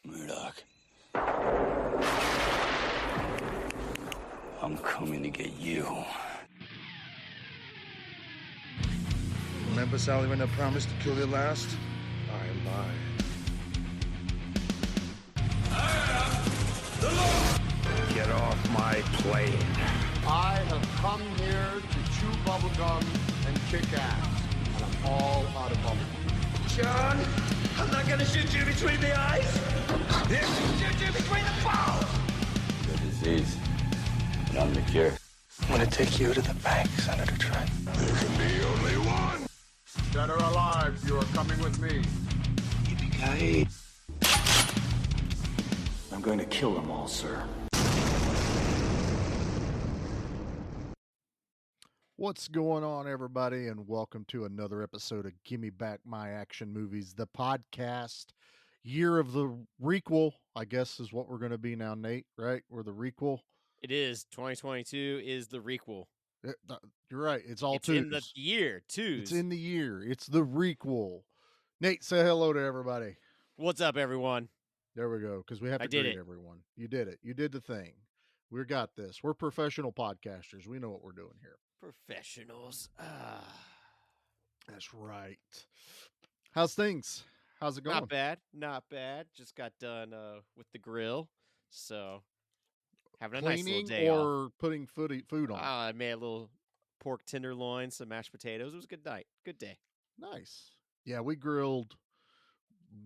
Murdoch. I'm coming to get you. Remember, Sally, when I promised to kill you last? I lied. Get off my plane. I have come here to chew bubblegum and kick ass, and I'm all out of bubblegum. John, I'm not gonna shoot you between the eyes. This will shoot you between the balls. The disease. And I'm the cure. I'm gonna take you to the bank, Senator Trent. There can be only one. Dead or alive, you are coming with me. Yippee-ki-yay. I'm going to kill them all, sir. What's going on, everybody, and welcome to another episode of Gimme Back My Action Movies, the podcast. Year of the requel, I guess, is what we're going to be now, Nate, right? We're the requel. It is. 2022 is the requel. You're right. It's all It's twos. in the year, twos. It's in the year. It's the requel. Nate, say hello to everybody. What's up, everyone? There we go, because we have to greet everyone. You did it. You did the thing. We got this. We're professional podcasters. We know what we're doing here. Professionals. That's right. How's things? How's it going? Not bad. Not bad. Just got done with the grill. So having a nice little day or off. putting food on? I made a little pork tenderloin, some mashed potatoes. It was a good night. Good day. Nice. Yeah, we grilled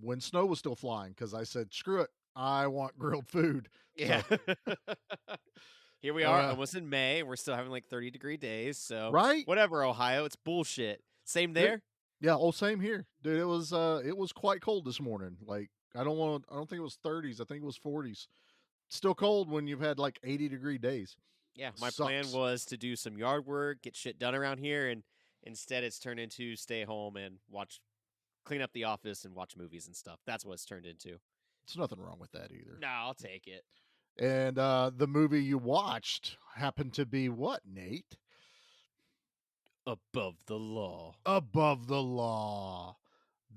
when snow was still flying because I said, screw it. I want grilled food. Yeah. So, here we are, almost in May. We're still having like 30-degree days. So right? Whatever, Ohio. It's bullshit. Same there? Yeah, same here. Dude, it was quite cold this morning. Like, I don't think it was 30s. I think it was 40s. Still cold when you've had like 80-degree days. Yeah, my plan was to do some yard work, get shit done around here, and instead it's turned into stay home and clean up the office and watch movies and stuff. That's what it's turned into. There's nothing wrong with that either. No, I'll take it. And the movie you watched happened to be what, Nate? Above the Law. Above the Law.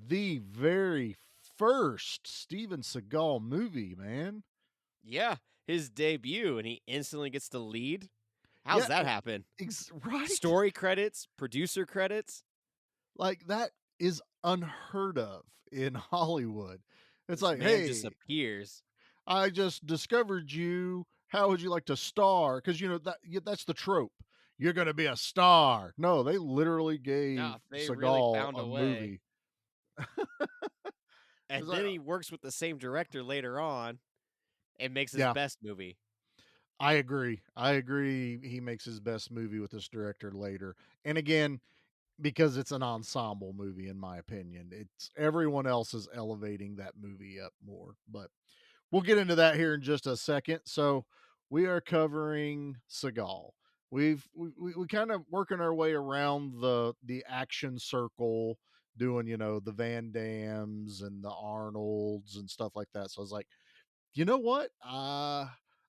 The very first Steven Segal movie, man. Yeah, his debut, and he instantly gets the lead. How's that happen? Right? Story credits, producer credits. Like, that is unheard of in Hollywood. It's like, man hey, just appears. I just discovered you. How would you like to star? Because, that's the trope. You're going to be a star. No, they literally gave Segal a movie. And then he works with the same director later on and makes his best movie. I agree. He makes his best movie with this director later. And again, because it's an ensemble movie, in my opinion, it's everyone else is elevating that movie up more. But we'll get into that here in just a second. So we are covering Segal. We kind of working our way around the action circle, doing, the Van Dams and the Arnolds and stuff like that. So I was like, you know what?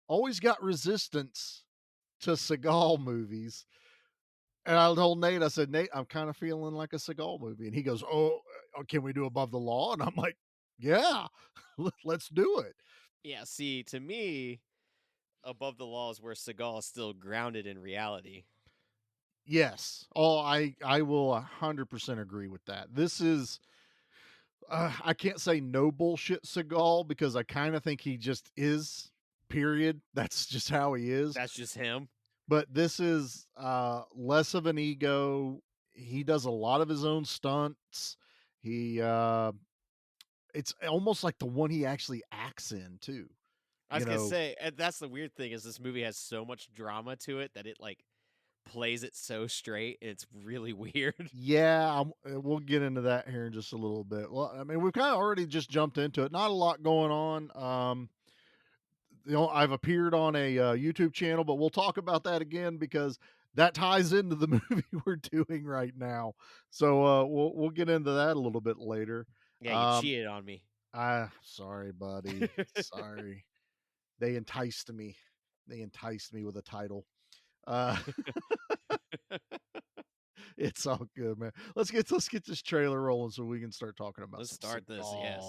Always got resistance to Segal movies. And I told Nate, I said, Nate, I'm kind of feeling like a Segal movie. And he goes, oh, can we do Above the Law? And I'm like, yeah, let's do it. Yeah, see, to me, Above the Law is where Segal is still grounded in reality. Yes. Oh, I will 100% agree with that. This is, I can't say no bullshit Segal because I kind of think he just is, period. That's just how he is. That's just him. But this is less of an ego. He does a lot of his own stunts. It's almost like the one he actually acts in too. I was gonna say, that's the weird thing is this movie has so much drama to it that it like plays it so straight. And it's really weird. Yeah, we'll get into that here in just a little bit. Well, I mean, we've kind of already just jumped into it. Not a lot going on. I've appeared on a YouTube channel, but we'll talk about that again because that ties into the movie we're doing right now. So we'll get into that a little bit later. Yeah, you cheated on me. Sorry, buddy. Sorry. They enticed me. With a title. It's all good, man. Let's get this trailer rolling so we can start talking about. Let's start this. Yes.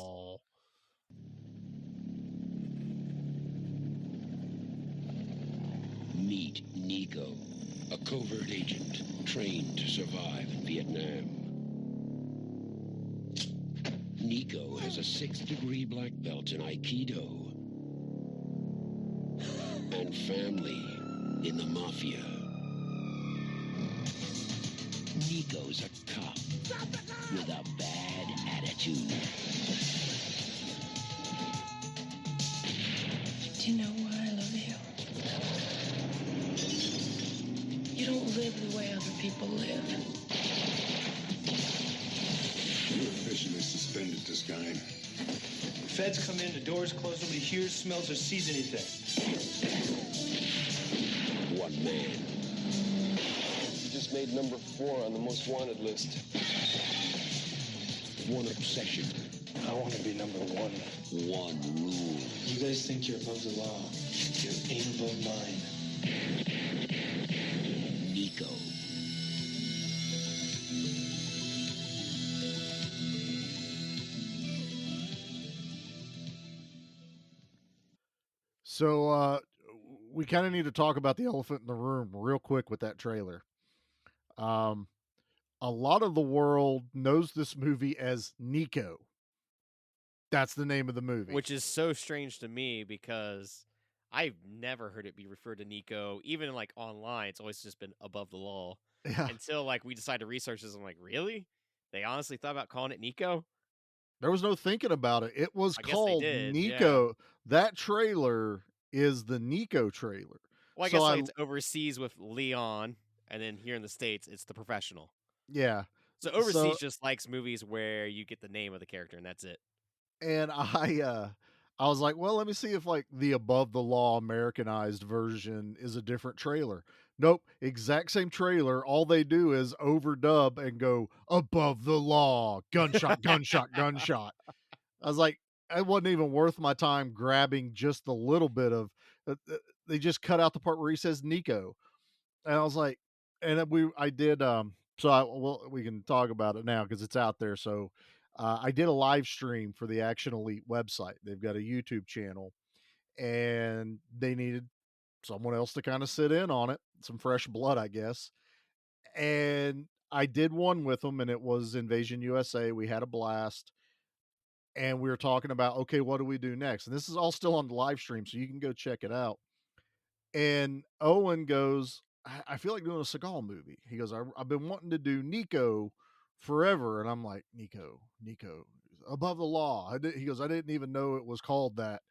Nico, a covert agent trained to survive in Vietnam. Nico has a 6th-degree black belt in Aikido and family in the Mafia. Nico's a cop with a bad attitude. Do you know why I love you? You don't live the way other people live. You're officially suspended this guy. Feds come in, the doors closed, nobody hears, smells, or sees anything. One man. You just made number 4 on the most wanted list. One obsession. I want to be number 1. One rule. You guys think you're above the law. You ain't above mine. Nico. So we kind of need to talk about the elephant in the room real quick with that trailer. Um, a lot of the world knows this movie as Nico. That's the name of the movie. Which is so strange to me because I've never heard it be referred to Nico. Even like online, it's always just been above the law. Yeah. Until like we decided to research this. I'm like, really? They honestly thought about calling it Nico? There was no thinking about it. It was I guess they called did, Nico. yeah. That trailer is the Nico trailer. Well, I guess like it's overseas with Leon, and then here in the States, it's The Professional. Yeah. So overseas just likes movies where you get the name of the character, and that's it. And I was like, well, let me see if like the above the law Americanized version is a different trailer. Nope, exact same trailer. All they do is overdub and go above the law, gunshot, gunshot, gunshot. I was like, it wasn't even worth my time grabbing just a little bit of. They just cut out the part where he says Nico, and I was like, and I did. Well, we can talk about it now because it's out there. So I did a live stream for the Action Elite website. They've got a YouTube channel, and they needed someone else to kind of sit in on it, some fresh blood, I guess. And I did one with them, and it was Invasion USA. We had a blast, and we were talking about, okay, what do we do next? And this is all still on the live stream, so you can go check it out. And Owen goes, I feel like doing a Seagal movie. He goes, I've been wanting to do Nico forever. And I'm like, Nico, above the law. He goes, I didn't even know it was called that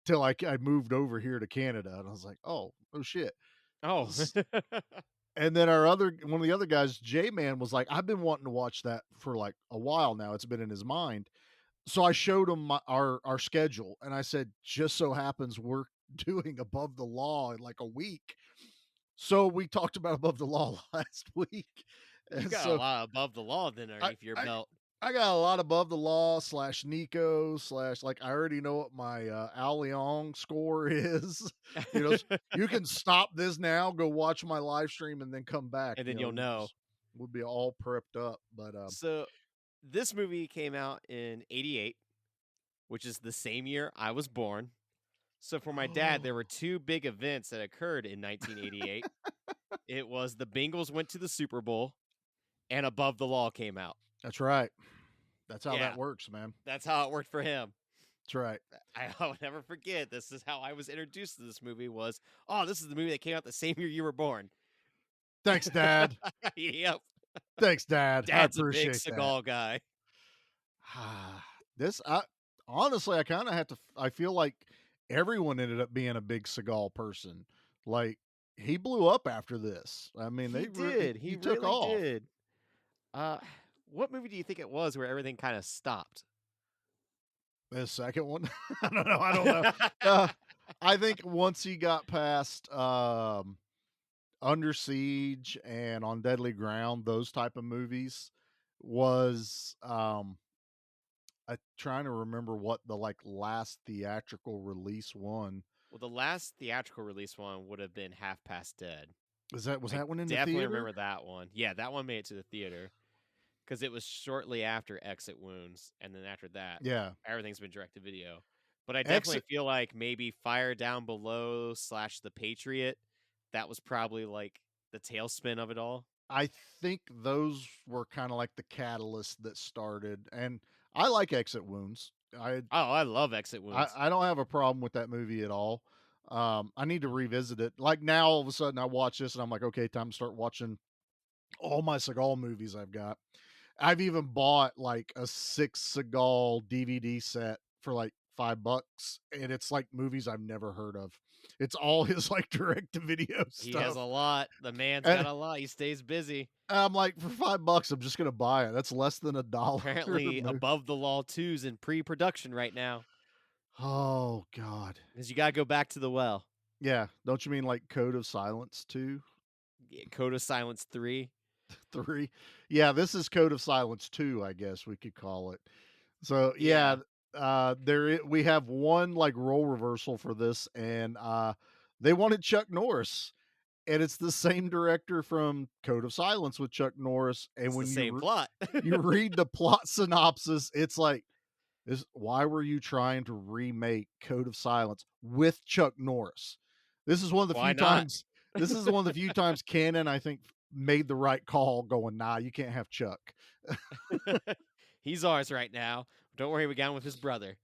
till I moved over here to Canada. And I was like, oh shit. Oh. And then one of the other guys, J-Man, was like, I've been wanting to watch that for like a while now. It's been in his mind. So I showed him our schedule, and I said, just so happens we're doing Above the Law in like a week. So we talked about Above the Law last week. You got a lot above the law then underneath your belt. I got a lot above the law / Nico / like I already know what my Leongs score is. You can stop this now, go watch my live stream, and then come back, and then you'll know. We'll be all prepped up. But so this movie came out in '88, which is the same year I was born. So for my dad, there were 2 big events that occurred in 1988. It was the Bengals went to the Super Bowl, and Above the Law came out. That's right. That's how that works, man. That's how it worked for him. That's right. I'll never forget. This is how I was introduced to this movie was, this is the movie that came out the same year you were born. Thanks, Dad. Yep. Thanks, Dad. Dad's I appreciate a big Seagal guy. Honestly, I kind of have to, I feel like everyone ended up being a big Seagal person. Like, he blew up after this. I mean, He did. He took really off. did. What movie do you think it was where everything kind of stopped? The second one? I don't know. I think once he got past Under Siege and On Deadly Ground, those type of movies was I'm trying to remember what the last theatrical release one. Well, the last theatrical release one would have been Half Past Dead. Was that one in the theater? Definitely remember that one. Yeah, that one made it to the theater because it was shortly after Exit Wounds, and then after that, everything's been direct to video. But I definitely feel like maybe Fire Down Below / The Patriot. that was probably like the tailspin of it all. I think those were kind of like the catalyst that started. And I like Exit Wounds. Oh, I love Exit Wounds. I don't have a problem with that movie at all. I need to revisit it. Like now, all of a sudden, I watch this and I'm like, okay, time to start watching all my Seagal movies I've got. I've even bought like a 6 Seagal DVD set for like $5, and it's like movies I've never heard of. It's all his like direct to video He has stuff. a lot. The man's And got a lot. He stays busy. I'm like, for $5, I'm just gonna buy it. That's less than $1. Apparently, Movie. Above the Law 2's in pre-production right now. Oh God. Because you got to go back to the well. Yeah. Don't you mean like Code of Silence 2? Yeah, Code of Silence 3. 3? Yeah, this is Code of Silence 2, I guess we could call it. So yeah, we have one like role reversal for this, and they wanted Chuck Norris, and it's the same director from Code of Silence with Chuck Norris. And It's when the same plot. you read the plot synopsis, it's like, why were you trying to remake Code of Silence with Chuck Norris? This is one of the Why few not? times. This is one of the few times Canon, I think, made the right call. Going, nah, you can't have Chuck. He's ours right now. Don't worry, we got him with his brother.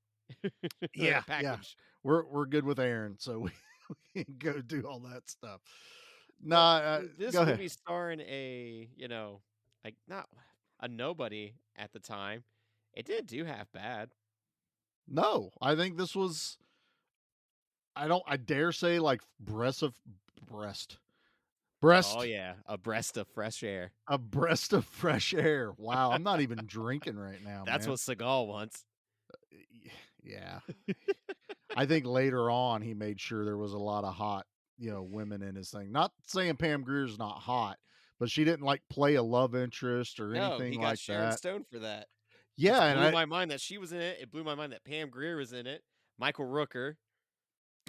Yeah. Package. We're good with Aaron, so we can go do all that stuff. Nah, This go movie ahead. starring a, like not a nobody at the time. It didn't do half bad. No, I think this was. I dare say like breast. Oh yeah, a breast of fresh air. A breast of fresh air. Wow, I'm not even drinking right now. That's man. what Seagal wants. Yeah. I think later on he made sure there was a lot of hot, women in his thing. Not saying Pam Greer's not hot, but she didn't like play a love interest or No, anything he got like Sharon that. Stone for that. Yeah, It blew and my mind that she was in it. It blew my mind that Pam Grier was in it. Michael Rooker.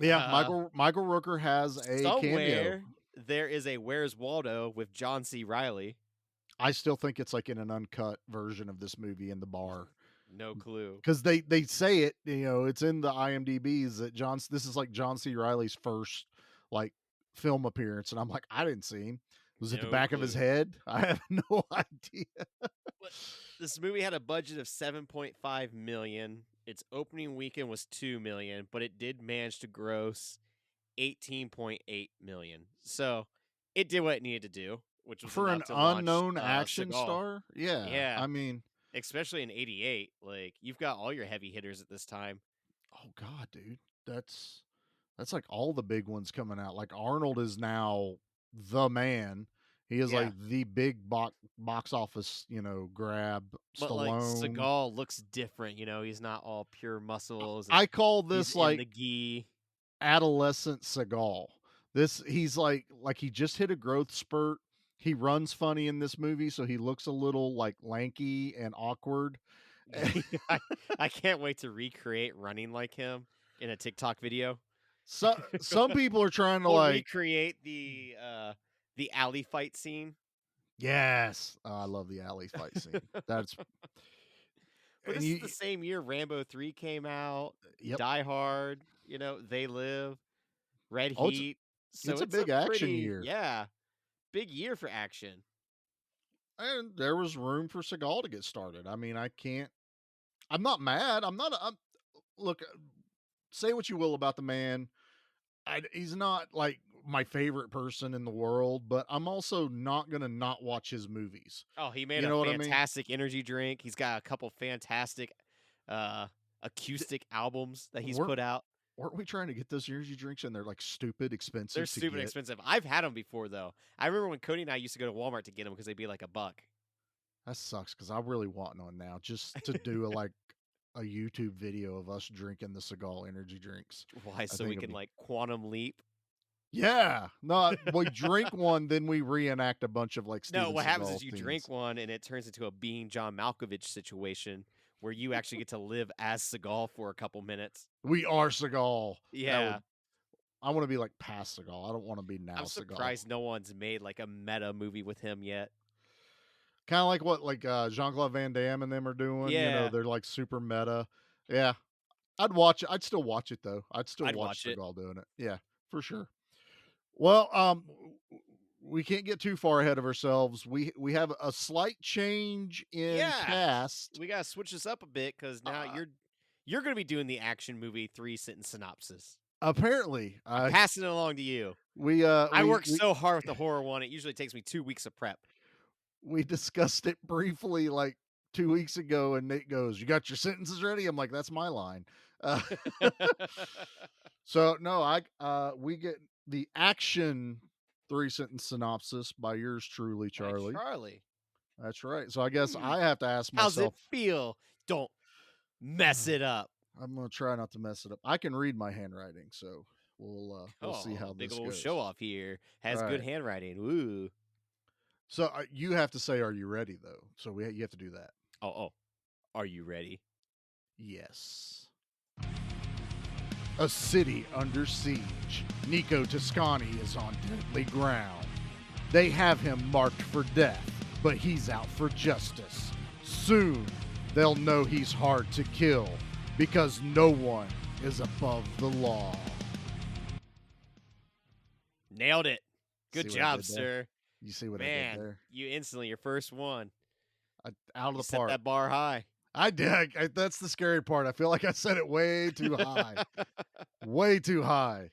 Michael Rooker has a cameo. Somewhere there is a Where's Waldo with John C. Reilly. I still think it's like in an uncut version of this movie in the bar. No clue. Because they say it, it's in the IMDb's that this is like John C. Reilly's first like film appearance, and I'm like, I didn't see him. Was it the No back of his clue. head? I have no idea. But this movie had a budget of $7.5 million. Its opening weekend was $2 million, but it did manage to gross $18.8 million. So it did what it needed to do, which was For an enough to launch, unknown action Seagal. star. Yeah, I mean, especially in '88, like you've got all your heavy hitters at this time. oh god, dude, that's like all the big ones coming out. Like Arnold is now the man. He is like the big box office, grab. But Stallone. like Seagal looks different, he's not all pure muscles. I call this he's like in the gi. adolescent Seagal. He's like he just hit a growth spurt. He runs funny in this movie, so he looks a little like lanky and awkward. I can't wait to recreate running like him in a TikTok video. So some people are trying to We'll recreate the alley fight scene. Yes, I love the alley fight scene. That's. But this is the same year Rambo 3 came out. Yep. Die Hard, They Live, Red Oh, Heat. It's a big action year. Yeah, big year for action. And there was room for Seagal to get started. I mean, I'm not mad. Look, say what you will about the man. He's not like my favorite person in the world, but I'm also not going to not watch his movies. Oh, he made a fantastic energy drink. He's got a couple fantastic acoustic albums that he's put out. Weren't we trying to get those energy drinks and they're like stupid expensive? They're stupid expensive. I've had them before though. I remember when Cody and I used to go to Walmart to get them because they'd be like $1. That sucks because I really want one now just to do a YouTube video of us drinking the Seagal energy drinks. Why? So we can like quantum leap? Yeah. No, we drink one, then we reenact a bunch of like Steven No, what Seagal happens is you themes. drink one and it turns into a Being John Malkovich situation where you actually get to live as Seagal for a couple minutes. We are Seagal. Yeah. I want to be like past Seagal. I don't want to be now I'm Seagal. surprised no one's made like a meta movie with him yet. Kind of like what Jean-Claude Van Damme and them are doing. Yeah. They're like super meta. Yeah. I'd watch it. I'd still watch it though. I'd watch it. Seagal doing it. Yeah, for sure. Well, we can't get too far ahead of ourselves. We have a slight change in Yeah, cast. we gotta switch this up a bit because now Uh, you're gonna be doing the action movie 3 sentence synopsis. apparently, I'm passing it along to you. we I work so hard with the horror one; it usually takes me 2 weeks of prep. we discussed it briefly like 2 weeks ago, and Nate goes, "You got your sentences ready?" I'm like, "That's my line." Uh, so no, we get the action 3 sentence synopsis by yours truly, By Charlie. Charlie. That's right. So I guess Hmm. I have to ask How's it myself. feel? Don't mess it up. I'm gonna try not to mess it up. I can read my handwriting, so we'll see how Big this old goes. show off here. All Has good right. handwriting. Ooh. So you have to say, "Are you ready?" Though. So you have to do that. Oh. Are you ready? Yes. A city under siege. Nico Toscani is on deadly ground. They have him marked for death, but he's out for justice. Soon, they'll know he's hard to kill because no one is above the law. Nailed it. Good See what I job, did there? sir. You see what I Man, did there? you instantly your first one. Out of You the set park. that bar high. I did. That's the scary part. I feel like I set it way too high. Way too high.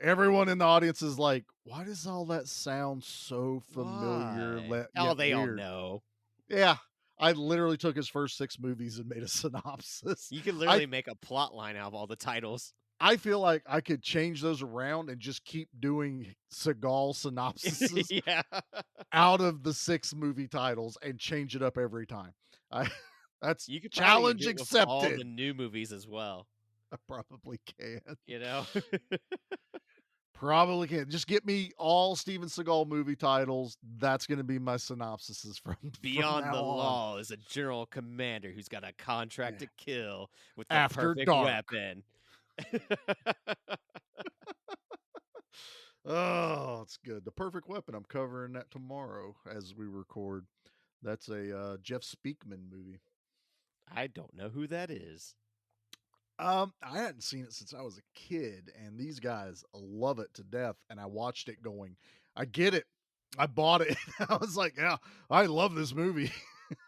Everyone in the audience is like, "Why does all that sound so familiar Why? yet They all weird?" know. Yeah. I literally took his first 6 movies and made a synopsis. You could I literally make a plot line out of all the titles. I feel like I could change those around and just keep doing Seagal synopsises Yeah. out of the 6 movie titles and change it up every time. I That's You could probably challenge do it with all the accepted. new movies as well. I probably can. You know? Probably can. Just get me all Steven Seagal movie titles. That's going to be my synopsises from Beyond now the on. law is a general commander who's got a contract Yeah. to kill with the After perfect dark. weapon. Oh, it's good. The Perfect Weapon. I'm covering that tomorrow as we record. That's a Jeff Speakman movie. I don't know who that is. I hadn't seen it since I was a kid, and these guys love it to death. And I watched it going, I get it. I bought it. I was like, yeah, I love this movie.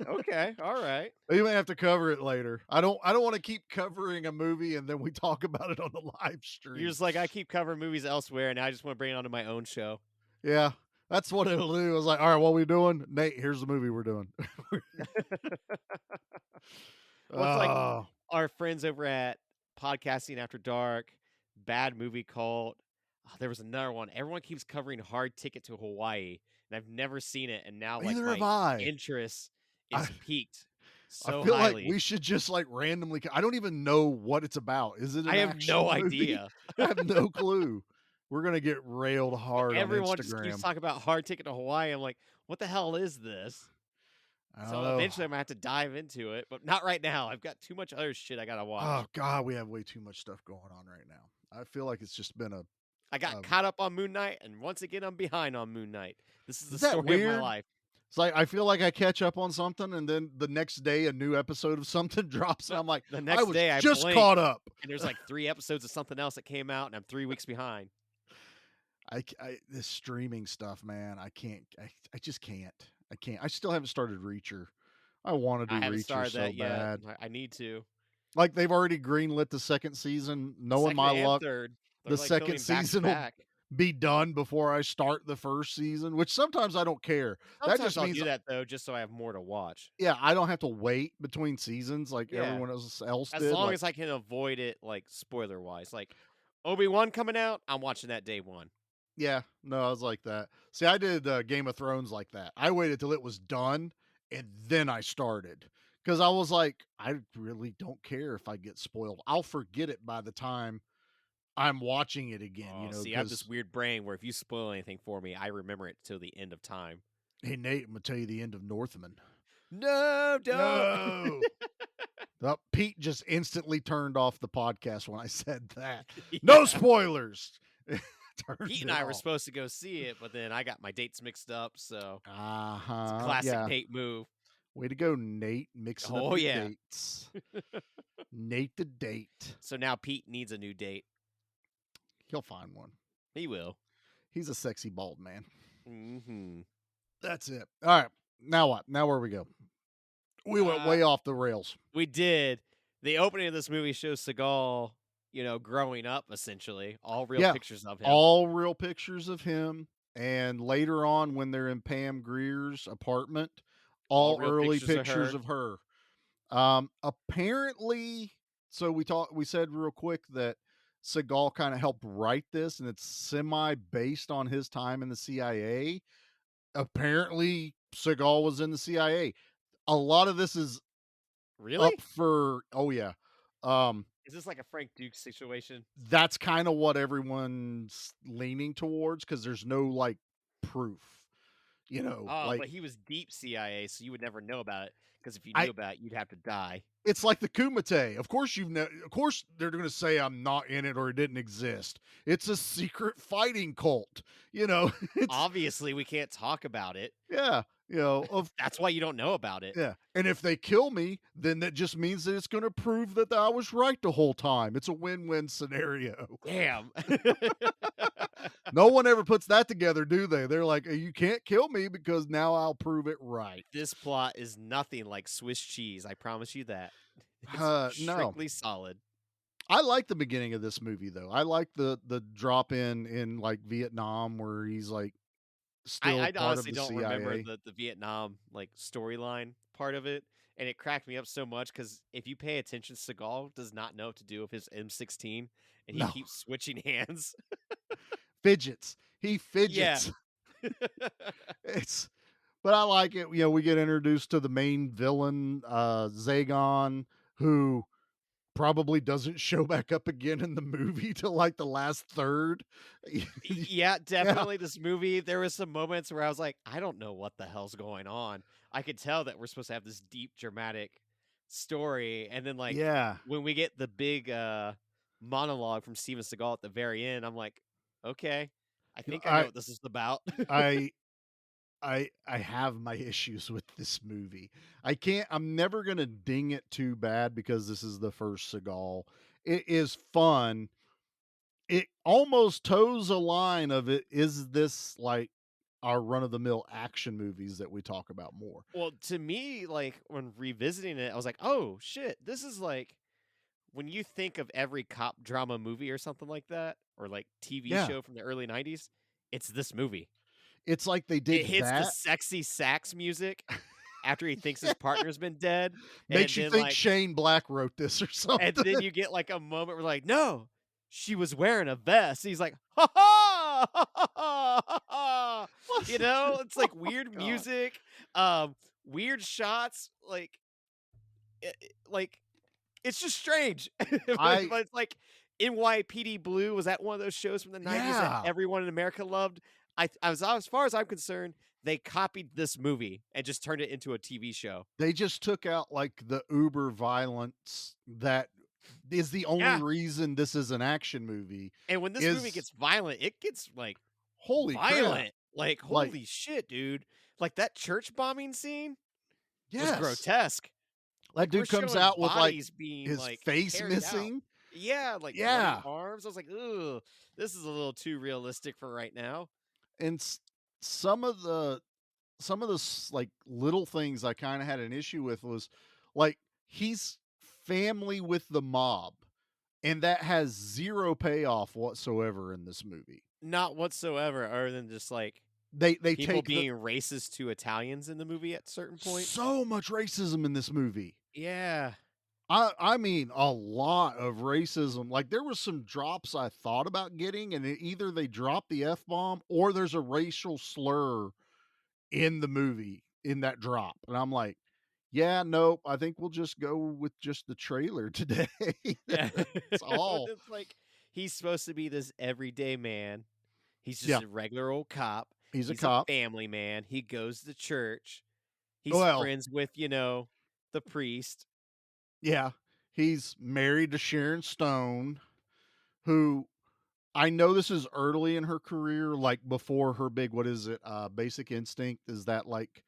Okay, all right. You may have to cover it later. I don't want to keep covering a movie and then we talk about it on the live stream. You're just like, I keep covering movies elsewhere, and I just want to bring it onto my own show. Yeah, that's what it'll do. I was like, all right, what are we doing? Nate, here's the movie we're doing. Well, it's like our friends over at Podcasting After Dark, bad movie cult. Oh, there was another one. Everyone keeps covering Hard Ticket to Hawaii, and I've never seen it. And now, like, Neither have my I. interest I- is peaked so I feel highly. like we should just like randomly. I don't even know what it's about. Is it? I have no idea. I have no clue. We're gonna get railed hard Everyone on just Instagram. keeps talking about Hard Ticket to Hawaii. I'm like, what the hell is this? I don't So know. eventually I'm gonna have to dive into it, but not right now. I've got too much other shit I gotta watch. Oh God, we have way too much stuff going on right now. I feel like it's just been a. I got caught up on Moon Knight, and once again I'm behind on Moon Knight. This is the Is that story of weird? my life. It's like I feel like I catch up on something, and then the next day a new episode of something drops, and I'm like, The next I was day I just blink, caught up. and there's like 3 episodes of something else that came out, and I'm 3 weeks behind. This streaming stuff, man, I can't. I just can't. I can't. I still haven't started Reacher. I want to do I haven't Reacher started so that bad. yet. I need to. Like they've already greenlit the second season. Knowing Second my and luck, third. the They're, like, second filming back to season will back. be done before I start the first season. Which sometimes I don't care. Sometimes That just I'll means do that though, just so I have more to watch. yeah, I don't have to wait between seasons like Yeah. everyone else As did. long Like, as I can avoid it, like spoiler wise. Like Obi-Wan coming out, I'm watching that day one. yeah, no, I was like that. See, I did Game of Thrones like that. I waited till it was done and then I started because I was like, I really don't care if I get spoiled. I'll forget it by the time I'm watching it again. Oh, You know, see, I have 'cause- this weird brain where if you spoil anything for me, I remember it till the end of time. Hey Nate, I'm gonna tell you the end of Northman. No, don't. No. Well, Pete just instantly turned off the podcast when I said that. No spoilers. Turned Pete and it I were off. supposed to go see it, but then I got my dates mixed up, so it's a Uh-huh. classic Yeah. Nate move. Way to go, Nate. Mixing Oh, up the yeah. dates. Nate the date. So now Pete needs a new date. He'll find one. He will. He's a sexy bald man. Mm-hmm. That's it. All right. Now what? Now where we go? We went way off the rails. We did. The opening of this movie shows Seagal, growing up, essentially. All real Yeah. pictures of him. All real pictures of him. And later on, when they're in Pam Greer's apartment, all real early pictures pictures of of her. Apparently, so we said real quick that Seagal kind of helped write this, and it's semi based on his time in the CIA. Apparently, Seagal was in the CIA. A lot of this is Really? up for, oh yeah. Is this like a Frank Dukes situation? That's kind of what everyone's leaning towards because there's no like proof, Oh, like but he was deep CIA, so you would never know about it. Because if you I knew about it, you'd have to die. it's like the Kumite. Of course of course they're going to say I'm not in it or it didn't exist. It's a secret fighting cult. It's Obviously, we can't talk about it. yeah, of That's why you don't know about it. yeah. And if they kill me, then that just means that it's going to prove that I was right the whole time. It's a win-win scenario. Damn. No one ever puts that together, do they? They're like, you can't kill me because now I'll prove it right. This plot is nothing like Swiss cheese. I promise you that. It's No. strictly solid. I like the beginning of this movie though. I like the drop in like Vietnam where he's like still I part of honestly the don't CIA. remember the Vietnam like storyline part of it, and it cracked me up so much because if you pay attention, Seagal does not know what to do with his M16, and he No. keeps switching hands. Fidgets. He fidgets. But I like it. We get introduced to the main villain, Zagon, who probably doesn't show back up again in the movie till like the last third. Yeah, definitely. This movie, there was some moments where I was like, I don't know what the hell's going on. I could tell that we're supposed to have this deep dramatic story, and then like Yeah. when we get the big monologue from Steven Seagal at the very end, I'm like, okay, I think I know what this is about. I have my issues with this movie. I'm never gonna ding it too bad because this is the first Seagal. It is fun. It almost toes a line of it. Is this like our run of the mill action movies that we talk about more? Well, to me, like when revisiting it, I was like, oh shit, this is like when you think of every cop drama movie or something like that, or like TV Yeah. show from the early 90s, it's this movie. It's like they did It hits that. the sexy sax music after he thinks his partner's been dead. Makes and you then, think Shane Black wrote this or something. And then you get like a moment where like, no, she was wearing a vest. He's like, ha ha, ha ha, ha ha. It's like weird music, weird shots, like it's just strange. But it's like NYPD Blue. Was that one of those shows from the 90s Yeah. that everyone in America loved? I was, as far as I'm concerned, they copied this movie and just turned it into a TV show. They just took out like the uber violence that is the only reason this is an action movie. And when this movie gets violent, it gets like holy violent. crap. Like holy shit, dude. Like that church bombing scene was grotesque. That dude comes out with like being, his like, face carried missing. out. Yeah, like bloody arms. I was like, ugh, this is a little too realistic for right now. And some of the like little things I kind of had an issue with was like he's family with the mob, and that has zero payoff whatsoever in this movie. Not whatsoever, other than just like they people take being racist to Italians in the movie at certain points. So much racism in this movie. Yeah. I mean, a lot of racism. Like there was some drops I thought about getting, and either they drop the F-bomb or there's a racial slur in the movie in that drop. And I'm like, yeah, nope. I think we'll just go with just the trailer today. That's all. It's like he's supposed to be this everyday man. He's just a regular old cop. He's a cop. A family man. He goes to church. He's friends with, the priest. Yeah. He's married to Sharon Stone, who I know this is early in her career, like before her big, what is it? Basic Instinct. Is that like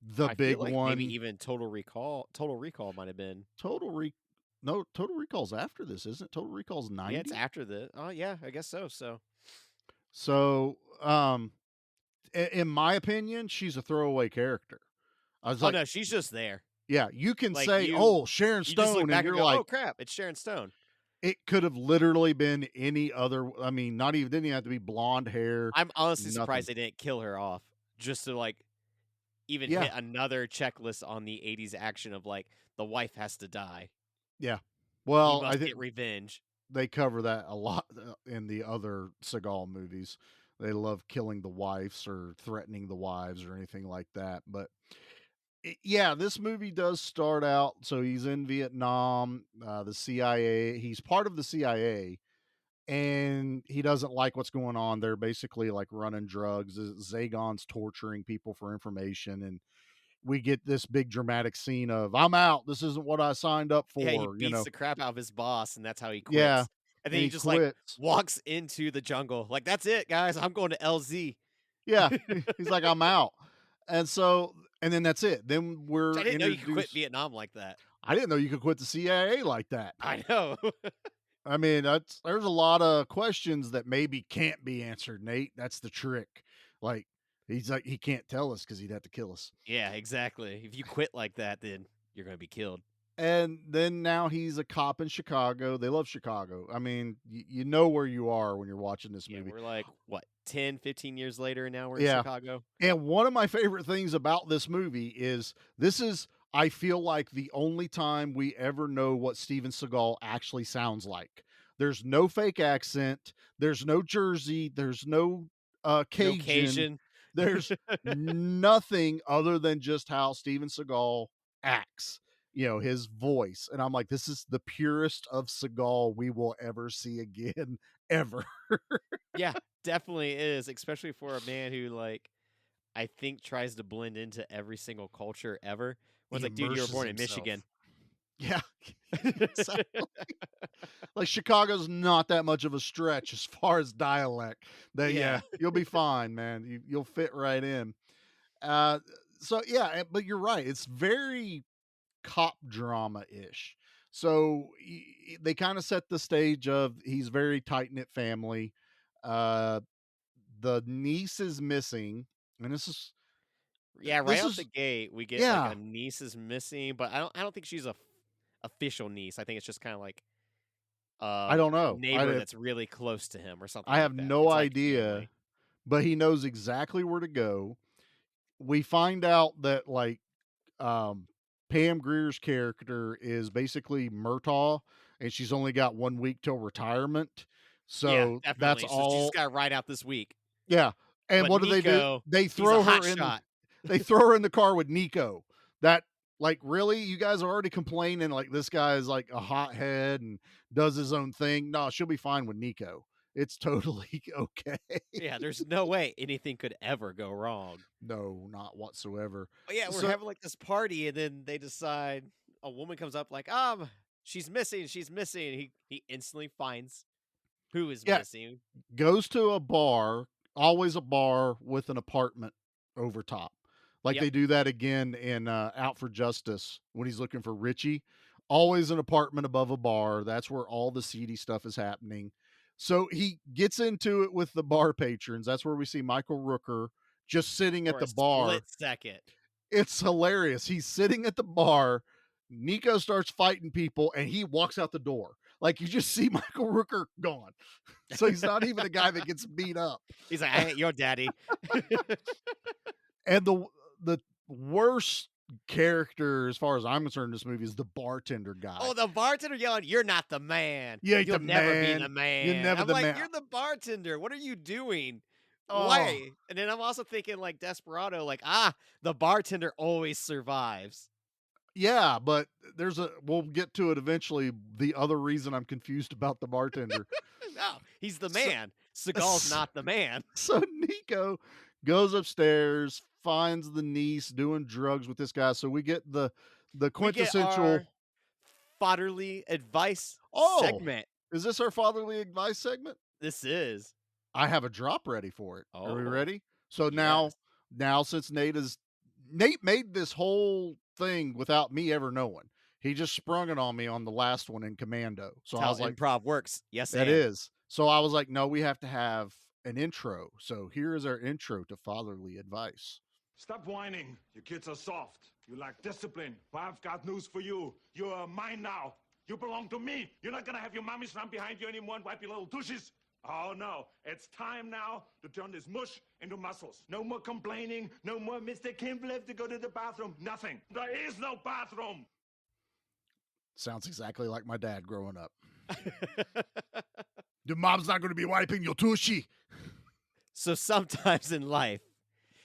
the big one? Maybe even Total Recall. Total Recall might have been. Total Recall's after this, isn't it? Total Recall's 90. Yeah, it's after this. Oh yeah, I guess so. So, in my opinion, she's a throwaway character. I was Oh like, no, she's just there. yeah, you can Like say, you, "Oh, Sharon you just look Stone," and back and you're go, like, "Oh crap, it's Sharon Stone." it could have literally been any other. I mean, not even didn't even have to be blonde hair, I'm honestly nothing. surprised they didn't kill her off just to like even Yeah, hit another checklist on the '80s action of like the wife has to die. yeah. He Well, I must think get revenge. they cover that a lot in the other Seagal movies. They love killing the wives or threatening the wives or anything like that. But yeah, this movie does start out. So he's in Vietnam, the CIA. He's part of the CIA, and he doesn't like what's going on. They're basically like running drugs. Zagon's torturing people for information, and we get this big dramatic scene of "I'm out. This isn't what I signed up Yeah, he for." beats the crap out of his boss, and that's how he Yeah, quits. And then and he he just like quits. walks into the jungle, like that's it, guys. I'm going to LZ. Yeah, he's like, "I'm out," and so, and then that's it. Then I we're didn't know you could quit introduced. Vietnam like that. I didn't know you could quit the CIA like that. I know. I mean, there's a lot of questions that maybe can't be answered, Nate. That's the trick. Like, he's like, he can't tell us because he'd have to kill us. Yeah, exactly. If you quit like that, then you're gonna be killed. And then now he's a cop in Chicago. They love Chicago. I mean, you know where you are when you're watching this Yeah, movie. we're like what 10, 15 years later, and now we're in Yeah. Chicago. And one of my favorite things about this movie is this is, I feel like, the only time we ever know what Steven Seagal actually sounds like. There's no fake accent. There's no Jersey. There's no No Cajun. Cajun. There's nothing other than just how Steven Seagal acts, his voice. And I'm like, this is the purest of Seagal we will ever see again, ever. Yeah, definitely is, especially for a man who like I think tries to blend into every single culture ever. Was He like, dude, you were immerses born in himself. Michigan. Yeah. Exactly. Like Chicago's not that much of a stretch as far as dialect. That Yeah. you'll be fine, man. You'll fit right in. Uh, so yeah, but you're right. It's very cop drama ish. So they kind of set the stage of he's very tight knit family. Uh, the niece is missing, and Yeah, right this out the is gate, we get like yeah. a niece is missing, but I don't think she's a official niece. I think it's just kind of like I don't know. neighbor that's really close to him or something I like have that. no It's like idea, family. but he knows exactly where to go. We find out that um, Pam Greer's character is basically Murtaugh, and she's only got 1 week till retirement. Yeah, So that's definitely. So she just all. got right out this week. Yeah. And But what do? Nico, They he's a throw hot her in. shot. They throw her in the car with Nico. That, like, really, you guys are already complaining like this guy is like a hothead and does his own thing. No, she'll be fine with Nico. It's totally okay. Yeah, there's no way anything could ever go wrong. No, not whatsoever. But yeah, we're So having like this party, and then they decide a woman comes up like, she's missing, she's missing. He instantly finds who is yeah, missing. goes to a bar, always a bar with an apartment over top. Like Yep, they do that again in Out for Justice when he's looking for Richie. Always an apartment above a bar. That's where all the seedy stuff is happening. So he gets into it with the bar patrons. That's where we see Michael Rooker just sitting at for a the bar. split second. It's hilarious. He's sitting at the bar. Nico starts fighting people and he walks out the door. Like you just see Michael Rooker gone. So he's not even a guy that gets beat up. He's like, I ain't your daddy. And the worst character, as far as I'm concerned, in this movie is the bartender guy. Oh, the bartender yelling, "You're not the man. You ain't You'll the never be man. the You're man." never I'm the like, man. "You're the bartender. What are you doing? Oh, Why?" And then I'm also thinking like Desperado, like, the bartender always survives. yeah, but we'll get to it eventually. The other reason I'm confused about the bartender. No, he's the So, man. Seagal's not the man. so Nico goes upstairs, finds the niece doing drugs with this guy. So we get the We get quintessential. our fatherly advice Oh, segment. is this our fatherly advice segment? This is. I have a drop ready for it. Are we Oh, ready? So yes. now since Nate made this whole thing without me ever knowing. He just sprung it on me on the last one in Commando. So That's I how was like, improv works. Yes, that and. is. So I was like, no, we have to have an intro. So here is our intro to fatherly advice. Stop whining. You kids are soft. You lack discipline. But I've got news for you. You are mine now. You belong to me. You're not gonna have your mommies run behind you anymore and wipe your little tushes. Oh no, it's time now to turn this mush into muscles. No more complaining. No more Mr. Kimball have to go to the bathroom. Nothing. There is no bathroom. Sounds exactly like my dad growing up. Your mom's not going to be wiping your tushy. So sometimes in life,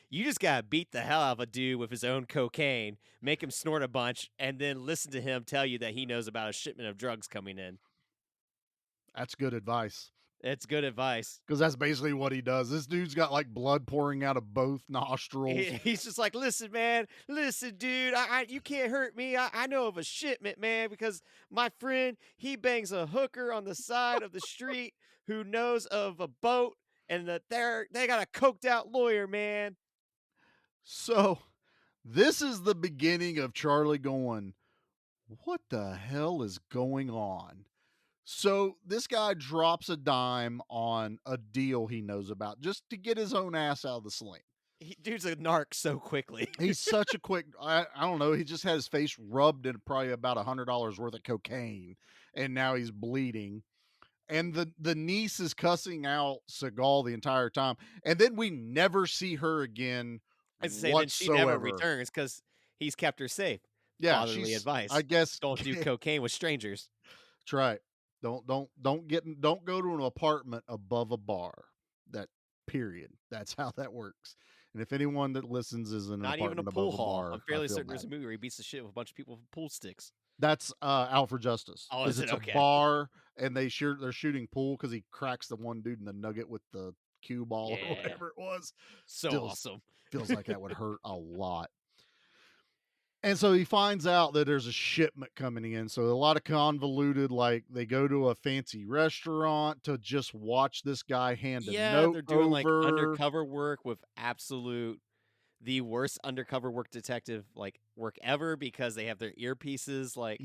you just gotta beat the hell out of a dude with his own cocaine, make him snort a bunch, and then listen to him tell you that he knows about a shipment of drugs coming in. That's good advice. It's good advice. Because that's basically what he does. This dude's got like blood pouring out of both nostrils. He's just like, listen, man, listen, dude, you can't hurt me. I know of a shipment, man, because my friend, he bangs a hooker on the side of the street who knows of a boat, and that they got a coked out lawyer, man. So this is the beginning of Charlie going, what the hell is going on? So this guy drops a dime on a deal he knows about just to get his own ass out of the sling. Dude's a narc so quickly. He's such a quick, I don't know. He just had his face rubbed in probably about $100 worth of cocaine, and now he's bleeding. And the niece is cussing out Segal the entire time. And then we never see her again whatsoever. She never returns because he's kept her safe. Yeah, fatherly advice. I guess don't do cocaine with strangers. That's right. Don't go to an apartment above a bar. That period. That's how that works. And if anyone that listens is in an not apartment even a pool above hall, a bar, I'm fairly certain bad. there's a movie where he beats the shit with a bunch of people with pool sticks. That's Out for Justice. Oh, is it? It's Okay. a bar and they're shooting pool because he cracks the one dude in the nugget with the cue ball or whatever it was. So awesome. Feels like that would hurt a lot. And so he finds out that there's a shipment coming in. So a lot of convoluted, like they go to a fancy restaurant to just watch this guy hand a note they're doing over. like undercover work with the worst undercover work detective like work ever because they have their earpieces like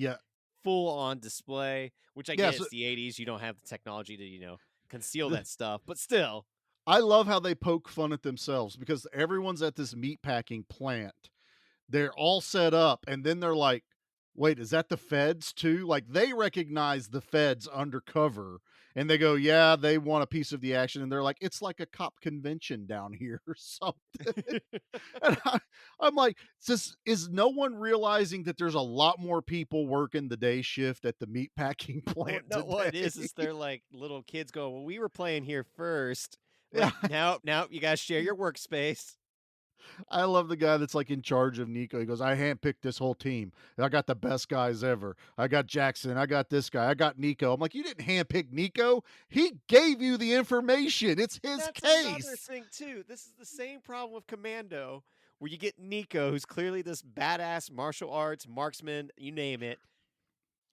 full on display, which I guess it's the 80s. You don't have the technology to, conceal that stuff, but still. I love how they poke fun at themselves because everyone's at this meatpacking plant. They're all set up, and then they're like, wait, is that the feds too? Like, they recognize the feds undercover, and they go, yeah, they want a piece of the action, and they're like, it's like a cop convention down here or something. And I'm like, is no one realizing that there's a lot more people working the day shift at the meatpacking plant today? What it is they're like little kids go, well, we were playing here first. Like, now you guys share your workspace. I love the guy that's like in charge of Nico. He goes, I handpicked this whole team. I got the best guys ever. I got Jackson. I got this guy. I got Nico. I'm like, you didn't handpick Nico. He gave you the information. It's his That's case. Another thing too. This is the same problem with Commando, where you get Nico, who's clearly this badass martial arts marksman, you name it.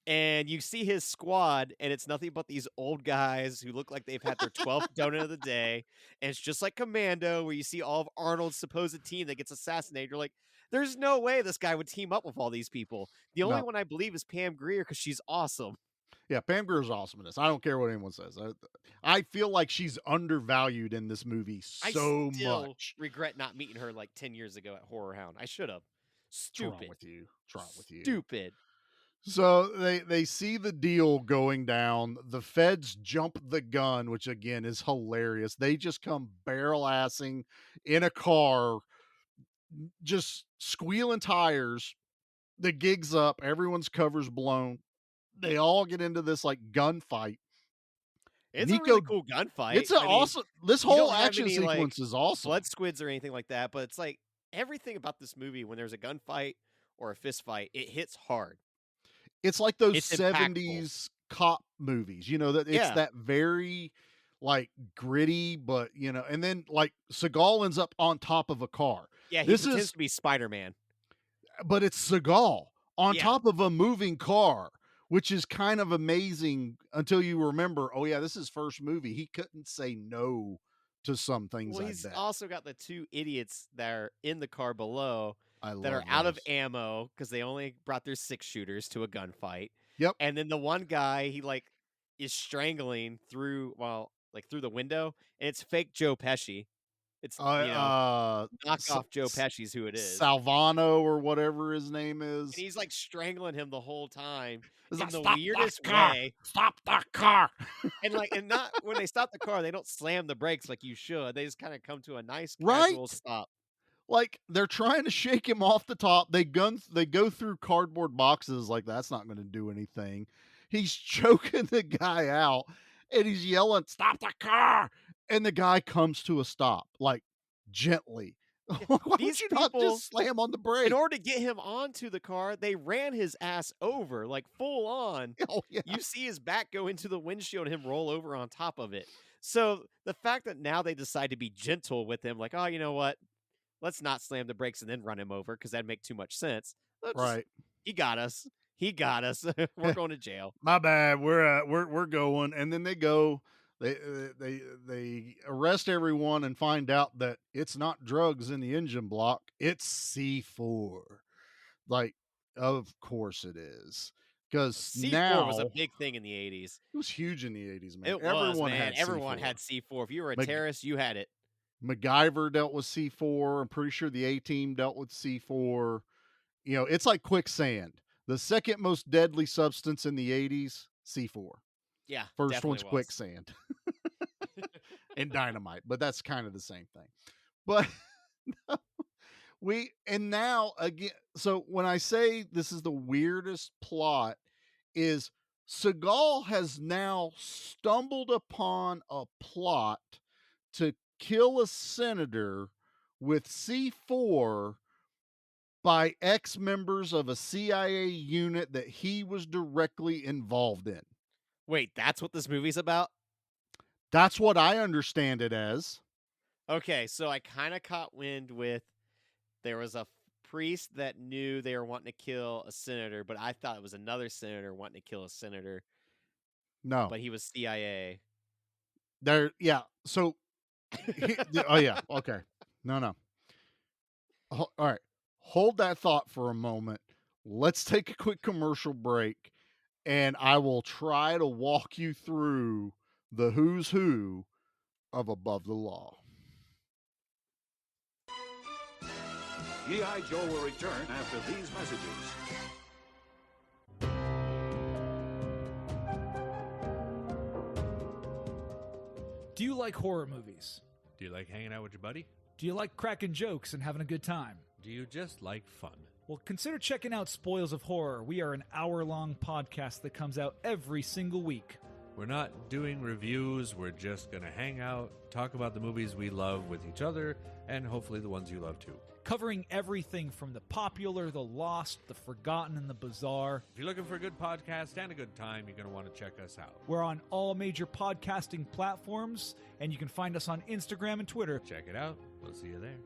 And you see his squad, and it's nothing but these old guys who look like they've had their 12th donut of the day. And it's just like Commando, where you see all of Arnold's supposed team that gets assassinated. You're like, there's no way this guy would team up with all these people. The only one I believe is Pam Grier because she's awesome. Yeah, Pam Grier's awesome in this. I don't care what anyone says. I feel like she's undervalued in this movie so I still much. regret not meeting her like 10 years ago at Horror Hound. I should have. Stupid. What's wrong with you? Stupid. So they see the deal going down. The feds jump the gun, which again is hilarious. They just come barrel assing in a car, just squealing tires. The gig's up. Everyone's cover's blown. They all get into this like gunfight. It's a really cool gunfight. It's awesome. This whole action sequence is awesome. Blood squids or anything like that, but it's like everything about this movie, when there's a gunfight or a fist fight, it hits hard. It's like those 70s cop movies, that it's that very like gritty, but and then like Segal ends up on top of a car. Yeah, this pretends to be Spider-Man. But it's Segal on top of a moving car, which is kind of amazing until you remember, oh yeah, this is his first movie. He couldn't say no to some things like that. He's also got the two idiots that are in the car below that are those. out of ammo because they only brought their 6-shooters to a gunfight. Yep. And then the one guy, he like is strangling through, like through the window, and it's fake Joe Pesci. It's knockoff Joe Pesci's who it is. Salvano or whatever his name is. And he's like strangling him the whole time in like, the "Stop weirdest that car! way. Stop that car!" And not when they stop the car, they don't slam the brakes like you should. They just kind of come to a nice Right? casual stop. Like they're trying to shake him off the top. They go through cardboard boxes like that's not going to do anything. He's choking the guy out and he's yelling, "Stop the car!" And the guy comes to a stop, like gently. Why would you not just slam on the brake? In order to get him onto the car, they ran his ass over, like full on. Oh, yeah. You see his back go into the windshield and him roll over on top of it. So the fact that now they decide to be gentle with him, like, oh, you know what? Let's not slam the brakes and then run him over because that'd make too much sense. Right. He got us. We're going to jail. My bad. We're going. And then they go. They arrest everyone and find out that it's not drugs in the engine block. It's C4. Like, of course it is. Because C4 was a big thing in the 80s. It was huge in the 80s, man. Everyone had C4. If you were a terrorist, you had it. MacGyver dealt with C4. I'm pretty sure the A-Team dealt with C4. You know, it's like quicksand. The second most deadly substance in the 80s, C4. Yeah. First one's quicksand. And dynamite, but that's kind of the same thing. But now again, so when I say this is the weirdest plot, is Segal has now stumbled upon a plot to kill a senator with C4 by ex-members of a CIA unit that he was directly involved in. Wait, that's what this movie's about? That's what I understand it as. Okay, so I kind of caught wind with there was a priest that knew they were wanting to kill a senator, but I thought it was another senator wanting to kill a senator. No. But he was CIA. So, oh, yeah. Okay. No. All right. Hold that thought for a moment. Let's take a quick commercial break, and I will try to walk you through the who's who of Above the Law. G.I. Joe will return after these messages. Do you like horror movies? Do you like hanging out with your buddy? Do you like cracking jokes and having a good time? Do you just like fun? Well, consider checking out Spoils of Horror. We are an hour-long podcast that comes out every single week. We're not doing reviews. We're just going to hang out, talk about the movies we love with each other, and hopefully the ones you love too. Covering everything from the popular, the lost, the forgotten, and the bizarre. If you're looking for a good podcast and a good time, you're going to want to check us out. We're on all major podcasting platforms, and you can find us on Instagram and Twitter. Check it out. We'll see you there.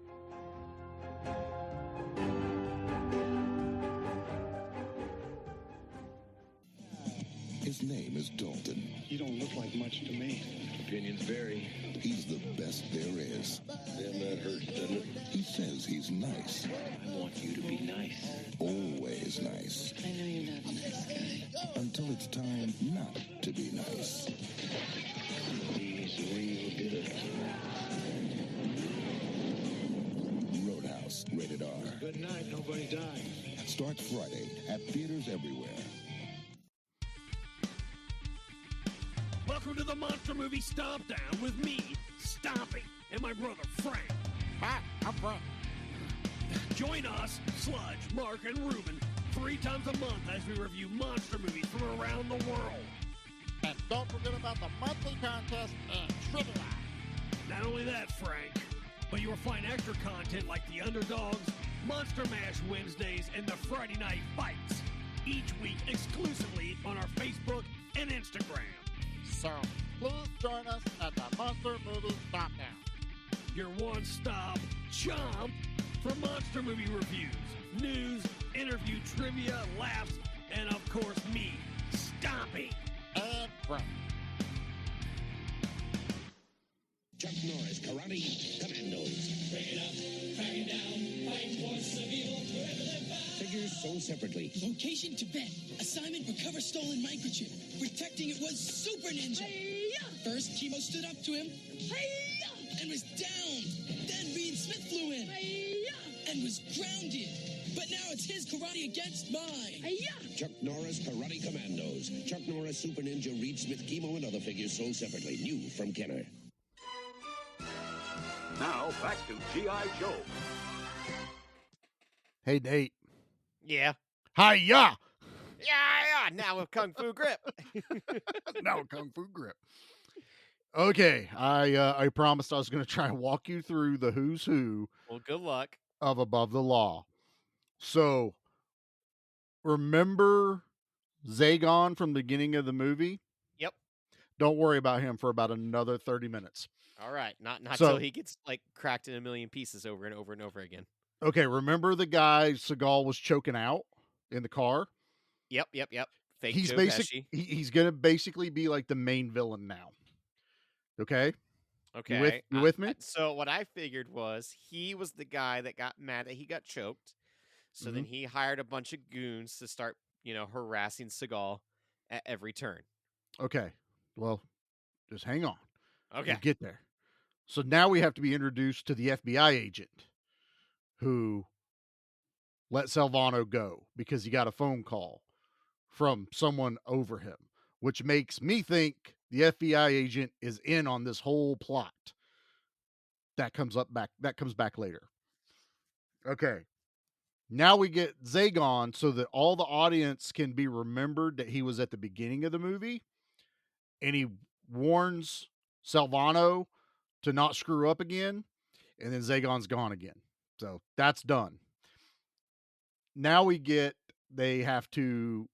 His name is Dalton. You don't look like much to me. Opinions vary. He's the best there is. Damn, that hurts, doesn't it? He says he's nice. I want you to be nice. Always nice. I know you're not a nice guy. Until it's time not to be nice. He's real good. Roadhouse, rated R. Good night, nobody died. Starts Friday at theaters everywhere. Welcome to the Monster Movie Stomp Down with me, Stompy, and my brother Frank. Hi, I'm Frank. Join us, Sludge, Mark, and Ruben 3 times a month as we review monster movies from around the world. And don't forget about the monthly contest and trivia. Not only that, Frank, but you will find extra content like the Underdogs, Monster Mash Wednesdays, and the Friday Night Fights, each week exclusively on our Facebook and Instagram. So, please join us at the Monster Movie Stomp Down. Your one-stop chomp for monster movie reviews, news, interview, trivia, laughs, and of course me, Stompy. And Frank. Chuck Norris, Karate Commandos. Break it up, crack it down, fight forces of evil, wherever they're found. Figures sold separately. Location Tibet. Assignment recover stolen microchip. Protecting it was Super Ninja. First, Chemo stood up to him and was down. Then Reed Smith flew in and was grounded. But now it's his karate against mine. Chuck Norris Karate Commandos. Chuck Norris Super Ninja, Reed Smith Chemo, and other figures sold separately. New from Kenner. Now back to G.I. Joe. Hey, Nate. Yeah. Hi-ya! Yeah. Now with Kung Fu Grip. Now with Kung Fu Grip. Okay, I promised I was going to try and walk you through the who's who. Well, good luck. Of Above the Law. So, remember Zagon from the beginning of the movie? Yep. Don't worry about him for about another 30 minutes. All right. Not So- till he gets like cracked in a million pieces over and over and over again. Okay, remember the guy Segal was choking out in the car? Yep. Fake He's Joe basically Pesci. he's going to basically be like the main villain now. Okay? Okay. You with me? So what I figured was he was the guy that got mad that he got choked. So then he hired a bunch of goons to start, harassing Seagal at every turn. Okay. Well, just hang on. Okay. We'll get there. So now we have to be introduced to the FBI agent who let Salvano go because he got a phone call from someone over him, which makes me think the FBI agent is in on this whole plot. That comes back later. Okay. Now we get Zagon so that all the audience can be remembered that he was at the beginning of the movie, and he warns Salvano to not screw up again, and then Zagon's gone again. So that's done. Now they have to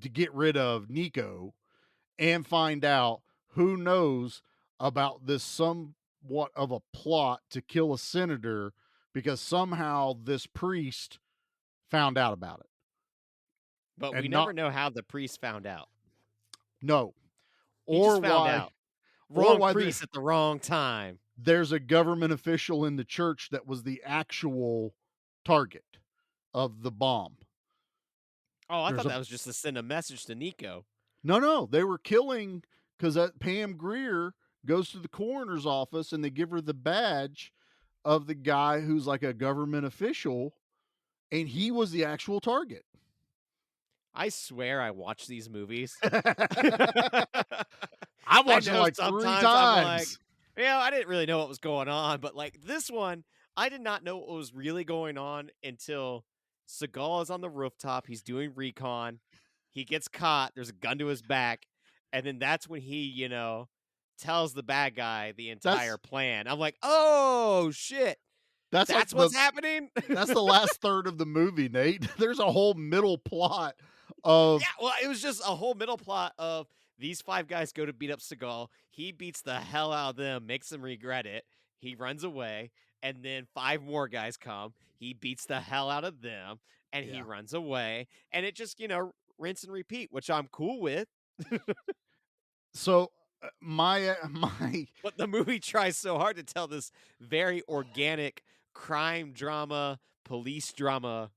get rid of Nico and find out who knows about this somewhat of a plot to kill a senator because somehow this priest found out about it. But And we never know how the priest found out. No. He Or just found why out. Wrong why priest at the wrong time. there's a government official in the church that was the actual target of the bomb. Oh, I thought that was just to send a message to Nico. No, they were killing because that Pam Grier goes to the coroner's office and they give her the badge of the guy who's like a government official, and he was the actual target. I swear I watch these movies. I watched it like 3 sometimes I'm like, times. I didn't really know what was going on, but like this one, I did not know what was really going on until Seagal is on the rooftop. He's doing recon. He gets caught. There's a gun to his back. And then that's when he, tells the bad guy the entire plan. I'm like, oh, shit. That's what's happening? That's the last third of the movie, Nate. There's a whole middle plot of... Yeah, well, it was just a whole middle plot of these 5 guys go to beat up Seagal. He beats the hell out of them, makes them regret it. He runs away. And then 5 more guys come. He beats the hell out of them. And he runs away. And it just, rinse and repeat, which I'm cool with. So my But the movie tries so hard to tell this very organic crime drama, police drama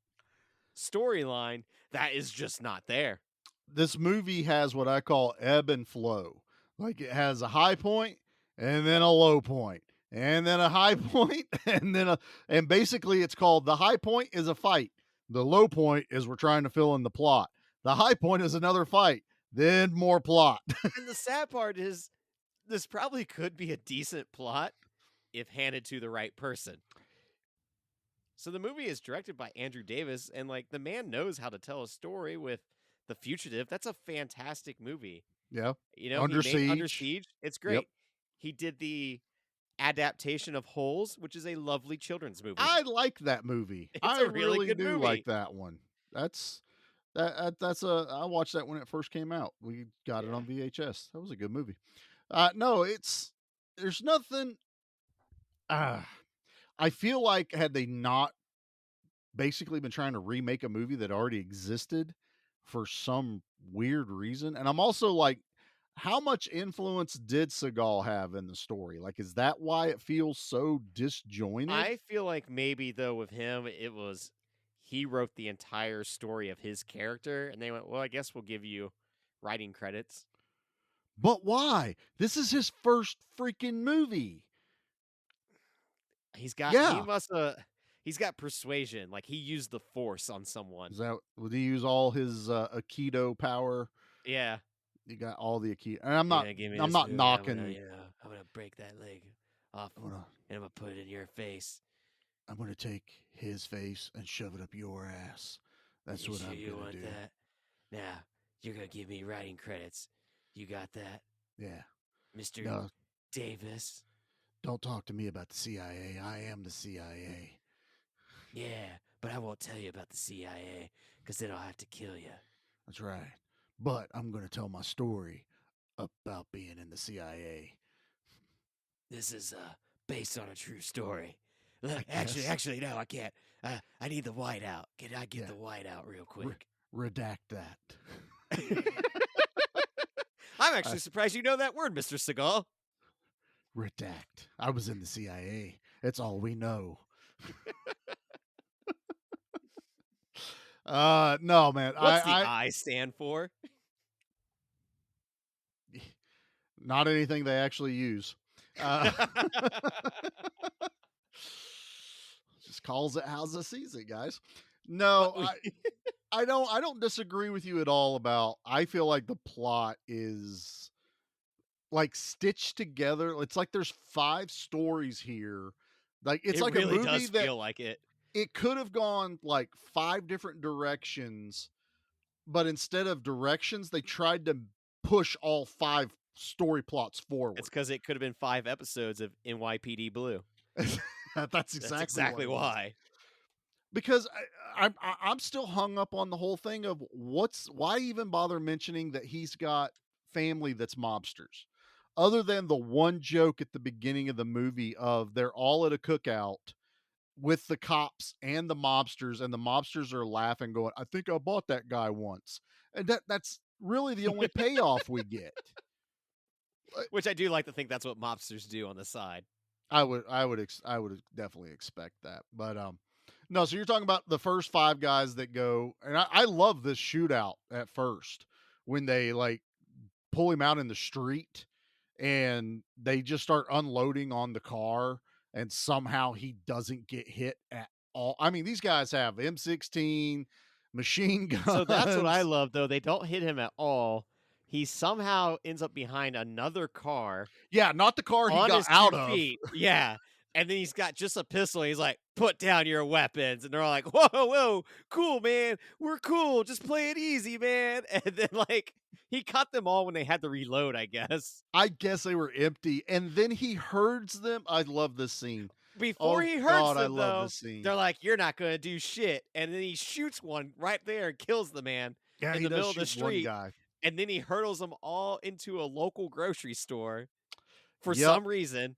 storyline that is just not there. This movie has what I call ebb and flow. Like it has a high point and then a low point and then a high point and basically it's called the high point is a fight. The low point is we're trying to fill in the plot. The high point is another fight, then more plot. And the sad part is this probably could be a decent plot if handed to the right person. So the movie is directed by Andrew Davis, and like the man knows how to tell a story with The Fugitive. That's a fantastic movie. Yeah. Under Siege. It's great. Yep. He did the adaptation of Holes, which is a lovely children's movie. I like that movie. It's I a really good do movie. like that one. I watched that when it first came out. We got it on VHS. That was a good movie. No, there's nothing. I feel like had they not basically been trying to remake a movie that already existed for some weird reason, and I'm also like, how much influence did Seagal have in the story? Like, is that why it feels so disjointed? I feel like maybe though with him it was he wrote the entire story of his character, and they went, well, I guess we'll give you writing credits. But why? This is his first freaking movie. He Yeah. he's got persuasion. Like he used the force on someone. Would he use all his Aikido power? Yeah. You got all the Aikido. And I'm You're not gonna give me I'm this not movie, knocking I'm gonna break that leg off and I'm gonna put it in your face. I'm gonna take his face and shove it up your ass. That's what I'm gonna do. That? Now, you're gonna give me writing credits. You got that? Yeah. Mr. No, Davis? don't talk to me about the CIA. I am the CIA. Yeah, but I won't tell you about the CIA, because then I'll have to kill you. That's right. But I'm gonna tell my story about being in the CIA. This is based on a true story. Actually, no, I can't. I need the whiteout. Can I get the whiteout real quick? Redact that. I'm actually surprised you know that word, Mr. Segal. Redact. I was in the CIA. It's all we know. No, man. What's the I stand for? Not anything they actually use. Just calls it how's the season, guys. No, I don't disagree with you at all about. I feel like the plot is like stitched together. It's like there's 5 stories here. Like it's like really a movie does that feel like it. It could have gone like 5 different directions, but instead of directions, they tried to push all 5 story plots forward. It's because it could have been 5 episodes of NYPD Blue. That's exactly why. Because I'm still hung up on the whole thing of why even bother mentioning that he's got family that's mobsters, other than the one joke at the beginning of the movie of they're all at a cookout with the cops and the mobsters are laughing, going, "I think I bought that guy once," and that's really the only payoff we get. Which I do like to think that's what mobsters do on the side. I would definitely expect that, but no. So you're talking about the first 5 guys that go, and I love this shootout at first when they like pull him out in the street and they just start unloading on the car, and somehow he doesn't get hit at all. I mean, these guys have M16 machine guns. So that's what I love, though. They don't hit him at all. He somehow ends up behind another car. Yeah, not the car he got out of. Yeah. And then he's got just a pistol. He's like, "Put down your weapons." And they're all like, "Whoa, whoa, cool, man. We're cool. Just play it easy, man." And then, like, he caught them all when they had to reload, I guess. I guess they were empty. And then he herds them. I love this scene. Before he herds them, though, they're like, "You're not going to do shit." And then he shoots one right there and kills the man in the middle of the street. One guy. And then he hurdles them all into a local grocery store for some reason.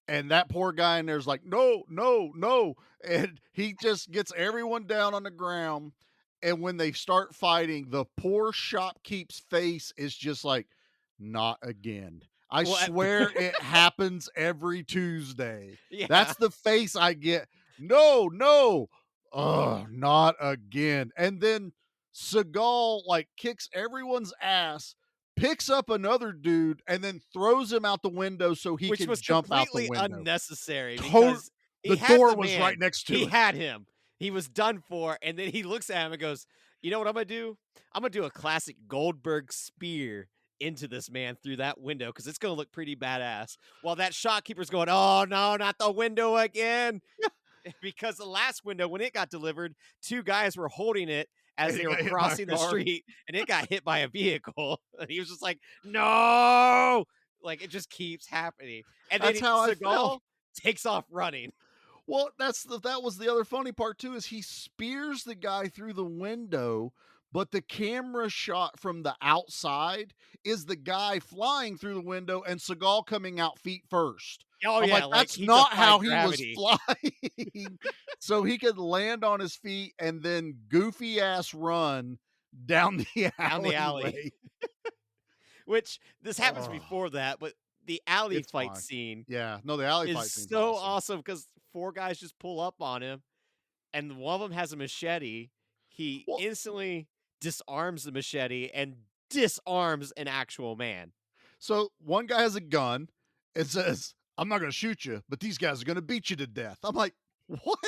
And that poor guy in there's like, "No, no, no." And he just gets everyone down on the ground. And when they start fighting, the poor shopkeep's face is just like, "Not again." I swear it happens every Tuesday. Yeah. That's the face I get. No, no. Not again. And then Segal like kicks everyone's ass, picks up another dude, and then throws him out the window so he can jump out the window. Which was completely unnecessary because the door was right next to it. He had him. He was done for, and then he looks at him and goes, "You know what I'm going to do? I'm going to do a classic Goldberg spear into this man through that window because it's going to look pretty badass." While that shopkeeper's going, "Oh, no, not the window again." Because the last window, when it got delivered, 2 guys were holding it as they were crossing the street, and it got hit by a vehicle. And he was just like, "No!" Like, it just keeps happening. And then Segal takes off running. Well, that was the other funny part too, is he spears the guy through the window, but the camera shot from the outside is the guy flying through the window and Segal coming out feet first. Oh, I'm yeah, like, that's he not defied how gravity. he was flying. So he could land on his feet and then goofy ass run down the alley. Which this happens before that, but the alley fight fine. scene, Yeah, no, the alley fight is scene's so awesome because 4 guys just pull up on him, and one of them has a machete. He instantly disarms the machete and disarms an actual man. So one guy has a gun and says, "I'm not going to shoot you, but these guys are going to beat you to death." I'm like, "What?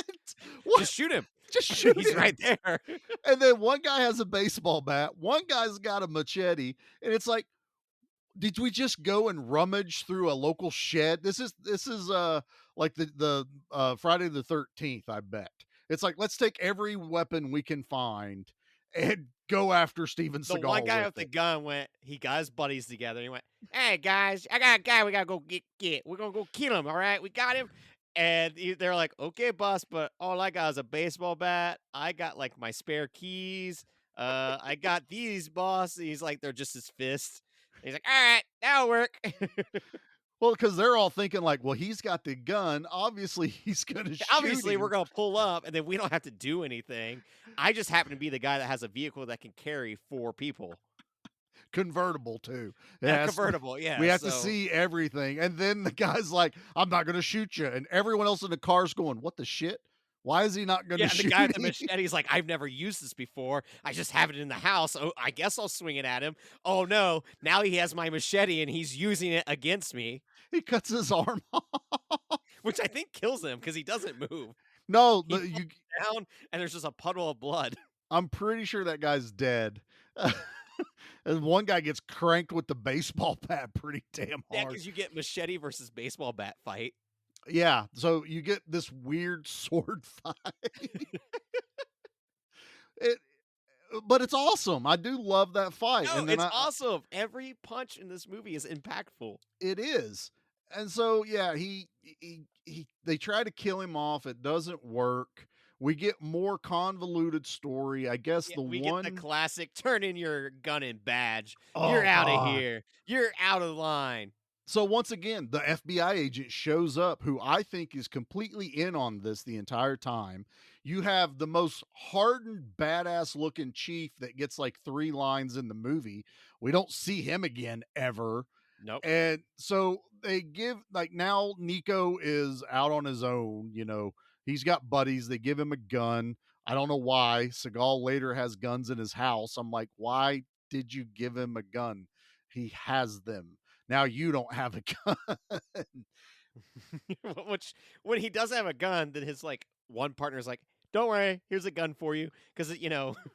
What? Just shoot him. Just shoot He's him." right there. And then one guy has a baseball bat, one guy's got a machete, and it's like, did we just go and rummage through a local shed? This is like the Friday the 13th, I bet. It's like, let's take every weapon we can find and go after Steven The one Seagal guy with with the it. gun he got his buddies together. He went, "Hey guys, I got a guy we gotta go get. We're gonna go kill him. All right, we got him." And they're like, "Okay, boss, but all I got is a baseball bat. I got like my spare keys. I got these, boss." He's like, they're just his fists. He's like, "All right, that'll work." Well, because they're all thinking like, well, he's got the gun. Obviously, he's gonna shoot Obviously, him. we're gonna pull up, and then we don't have to do anything. I just happen to be the guy that has a vehicle that can carry 4 people. Convertible too. Convertible, yeah. We have to So see everything. And then the guy's like, "I'm not gonna shoot you." And everyone else in the car's going, "What the shit? Why is he not gonna yeah, and the shoot guy with the me?" machete's like, "I've never used this before. I just have it in the house. Oh, I guess I'll swing it at him. Oh no, now he has my machete and he's using it against me." He cuts his arm off. Which I think kills him because he doesn't move. No, He falls down and there's just a puddle of blood. I'm pretty sure that guy's dead. And one guy gets cranked with the baseball bat pretty damn Yeah, hard. because you get machete versus baseball bat fight. Yeah, so you get this weird sword fight. It but it's awesome. I do love that fight. No, And then it's awesome. Every punch in this movie is impactful. it is. And so yeah, he they try to kill him off. It doesn't work. We get more convoluted story. I guess Yeah, the we one get the classic turn in your gun and badge. Oh, You're out of God. here. You're out of line. So once again, the FBI agent shows up who I think is completely in on this the entire time. You have the most hardened, badass looking chief that gets like 3 lines in the movie. We don't see him again ever. Nope. And so they give like now Nico is out on his own, he's got buddies, they give him a gun. I don't know why. Seagal later has guns in his house. I'm like, why did you give him a gun? He has them. Now you don't have a gun. Which, when he does have a gun, then his like one partner's like, "Don't worry, here's a gun for you." Because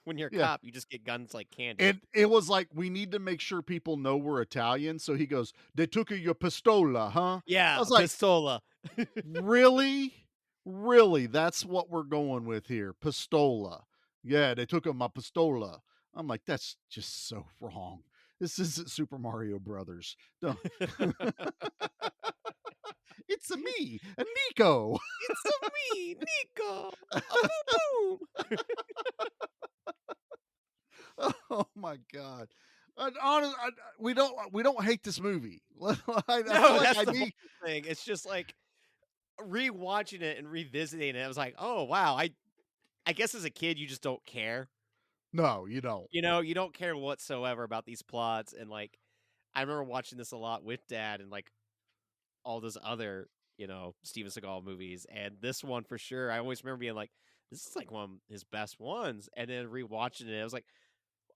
when you're a Yeah. cop, you just get guns like candy. And it was like, we need to make sure people know we're Italian. So he goes, "They took your pistola, huh?" Yeah, I was like, pistola. really? Really? That's what we're going with here. Pistola. Yeah, they took my pistola. I'm like, that's just so wrong. This isn't Super Mario Brothers. No. It's a me, a Nico. It's a me, Nico. A boom boom. Oh my god. We don't hate this movie. I feel No, like that's I the need whole thing. It's just like rewatching it and revisiting it. I was like, oh wow, I guess as a kid you just don't care. No, you don't. You don't care whatsoever about these plots. And like, I remember watching this a lot with Dad and like all those other Steven Seagal movies, and this one for sure. I always remember being like, this is like one of his best ones. And then rewatching it, I was like,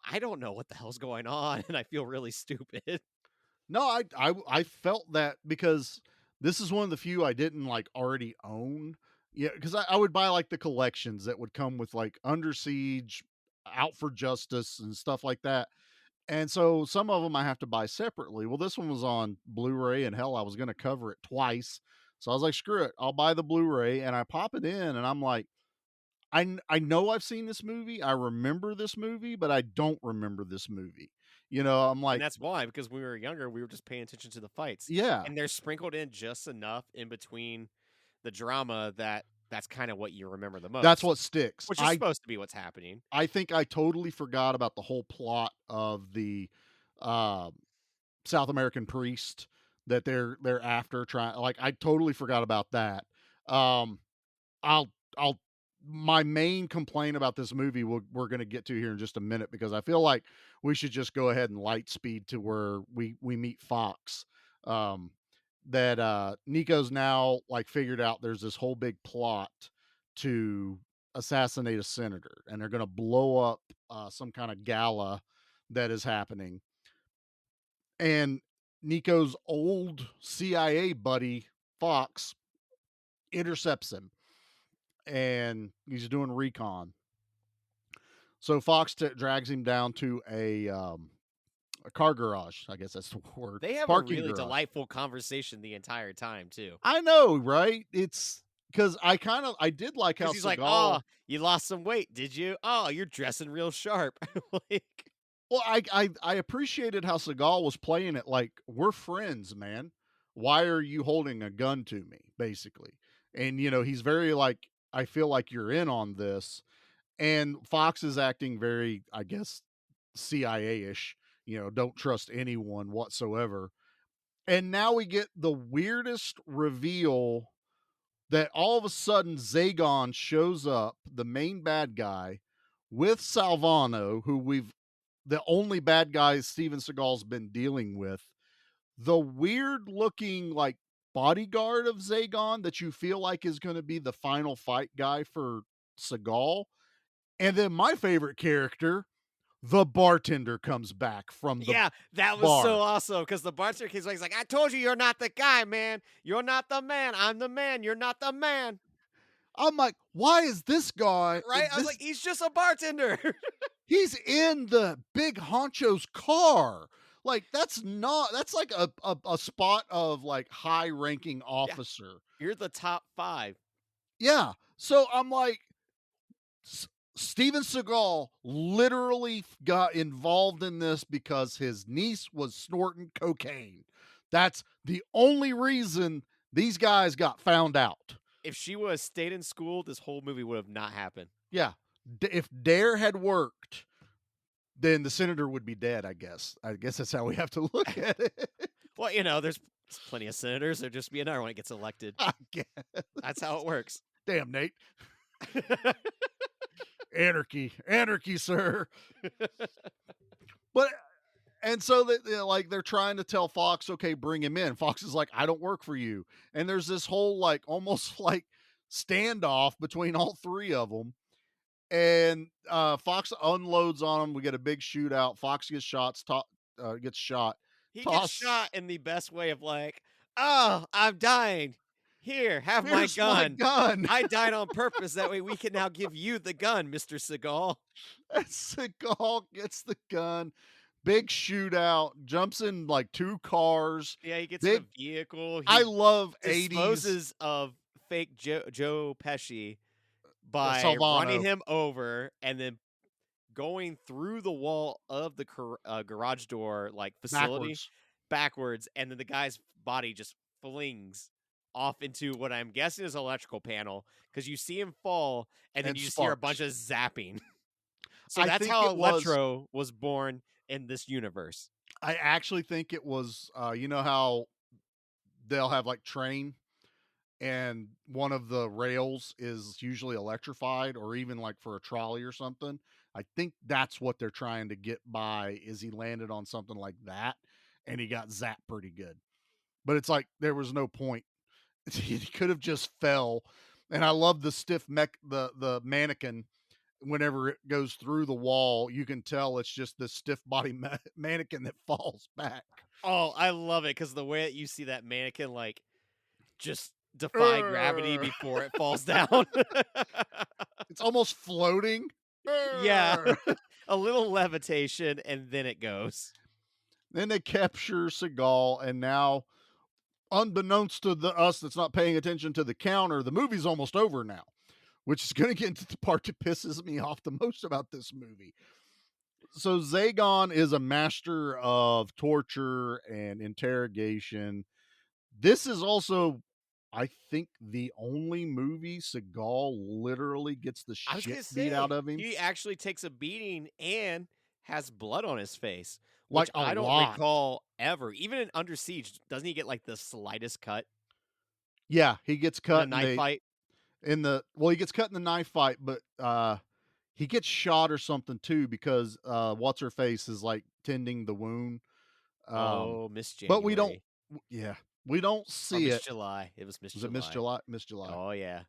I don't know what the hell's going on, and I feel really stupid. No, I felt that because this is one of the few I didn't like already own. Yeah, because I would buy like the collections that would come with like Under Siege, Out for Justice, and stuff like that. And so some of them I have to buy separately. Well, this one was on Blu-ray, and hell, I was going to cover it twice. So I was like, screw it, I'll buy the Blu-ray, and I pop it in, and I'm like, I know I've seen this movie. I remember this movie, but I don't remember this movie. I'm And like, that's why, because when we were younger, we were just paying attention to the fights. yeah, And they're sprinkled in just enough in between the drama that's kind of what you remember the most. that's what sticks. Which is supposed to be what's happening. I think I totally forgot about the whole plot of the South American priest that they're after trying. Like, I totally forgot about that. I'll my main complaint about this movie we're going to get to here in just a minute, because I feel like we should just go ahead and light speed to where we meet Fox. That Nico's now like figured out there's this whole big plot to assassinate a senator, and they're going to blow up some kind of gala that is happening. And Nico's old CIA buddy, Fox, intercepts him, and he's doing recon. So Fox drags him down to a car garage. I guess that's the word. They have a Parking really garage. delightful conversation the entire time too. I know, right? It's because I did like how Because he's like, Seagal. "Oh, you lost some weight, did you? Oh, you're dressing real sharp." Like, Well, I appreciated how Seagal was playing it like, we're friends, man. Why are you holding a gun to me, basically? And he's very like, I feel like you're in on this. And Fox is acting very, I guess, CIA-ish. Don't trust anyone whatsoever. And now we get the weirdest reveal that all of a sudden Zagon shows up, the main bad guy, with Salvano, who the only bad guy Steven Seagal's been dealing with. The weird looking like bodyguard of Zagon that you feel like is going to be the final fight guy for Seagal. And then my favorite character, the bartender, comes back from the yeah, that was bar. so awesome because the bartender he's like, "I told you, you're not the guy, man. You're not the man. I'm the man. You're not the man." I'm like, why is this guy Right? I was like, "He's just a bartender." He's in the big honcho's car. Like that's like a spot of like high ranking officer. You're the top 5. Yeah. So I'm like, Steven Seagal literally got involved in this because his niece was snorting cocaine. That's the only reason these guys got found out. If she would have stayed in school, this whole movie would have not happened. Yeah. If Dare had worked, then the senator would be dead, I guess. I guess that's how we have to look at it. Well, there's plenty of senators. There'd just be another one that gets elected. I guess. That's how it works. Damn, Nate. Anarchy, sir. And so they're trying to tell Fox, okay, bring him in. Fox is like, I don't work for you. And there's this whole like almost like standoff between all three of them. And Fox unloads on him. We get a big shootout. Fox gets gets shot. He gets shot in the best way of like, "Oh, I'm dying. Here, have my Here's gun. my gun." I died on purpose. That way we can now give you the gun, Mr. Seagal." And Seagal gets the gun. Big shootout. Jumps in like 2 cars. Yeah, he gets in a vehicle. He I love disposes 80s. of fake Joe Pesci by Salvano. running him over and then going through the wall of the garage door like facility backwards, and then the guy's body just flings off into what I'm guessing is an electrical panel because you see him fall and then you just hear a bunch of zapping. So that's how Electro was born in this universe. I actually think it was, you know how they'll have like train and one of the rails is usually electrified, or even like for a trolley or something. I think that's what they're trying to get by, is he landed on something like that and he got zapped pretty good. But it's like there was no point. He could have just fell. And I love the stiff the mannequin. Whenever it goes through the wall, you can tell it's just the stiff body mannequin that falls back. Oh, I love it because the way that you see that mannequin like just defy gravity before it falls down. It's almost floating. Yeah. A little levitation and then it goes. Then they capture Seagal, and now, unbeknownst to us that's not paying attention to the counter, the movie's almost over now, which is going to get into the part that pisses me off the most about this movie. So Zagon is a master of torture and interrogation. This is also, I think, the only movie Seagal literally gets the shit beat out of him. He actually takes a beating and has blood on his face. Like Which I don't recall ever. Even in Under Siege, doesn't he get like the slightest cut? Yeah, he gets cut in a knife fight. He gets cut in the knife fight, but he gets shot or something too, because what's her face is like tending the wound. Miss January. But we don't see Miss it. July. It was Miss Was July. it Miss July? Miss July. Oh yeah.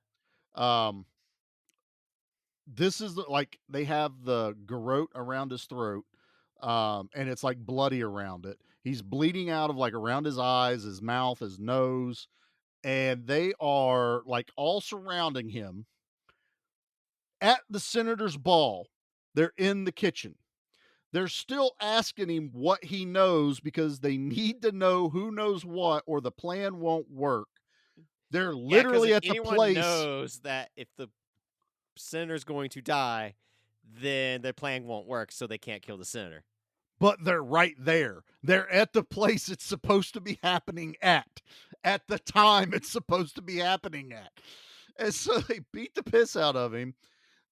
This is like they have the garrote around his throat, and it's like bloody around it. He's bleeding out of like around his eyes, his mouth, his nose, and they are like all surrounding him at the senator's ball. They're in the kitchen. They're still asking him what he knows because they need to know who knows what or the plan won't work. They're Yeah, because literally if at the anyone place, knows that if the senator's going to die, then their plan won't work, so they can't kill the senator. but they're right there. They're at the place it's supposed to be happening at the time it's supposed to be happening at. And so they beat the piss out of him.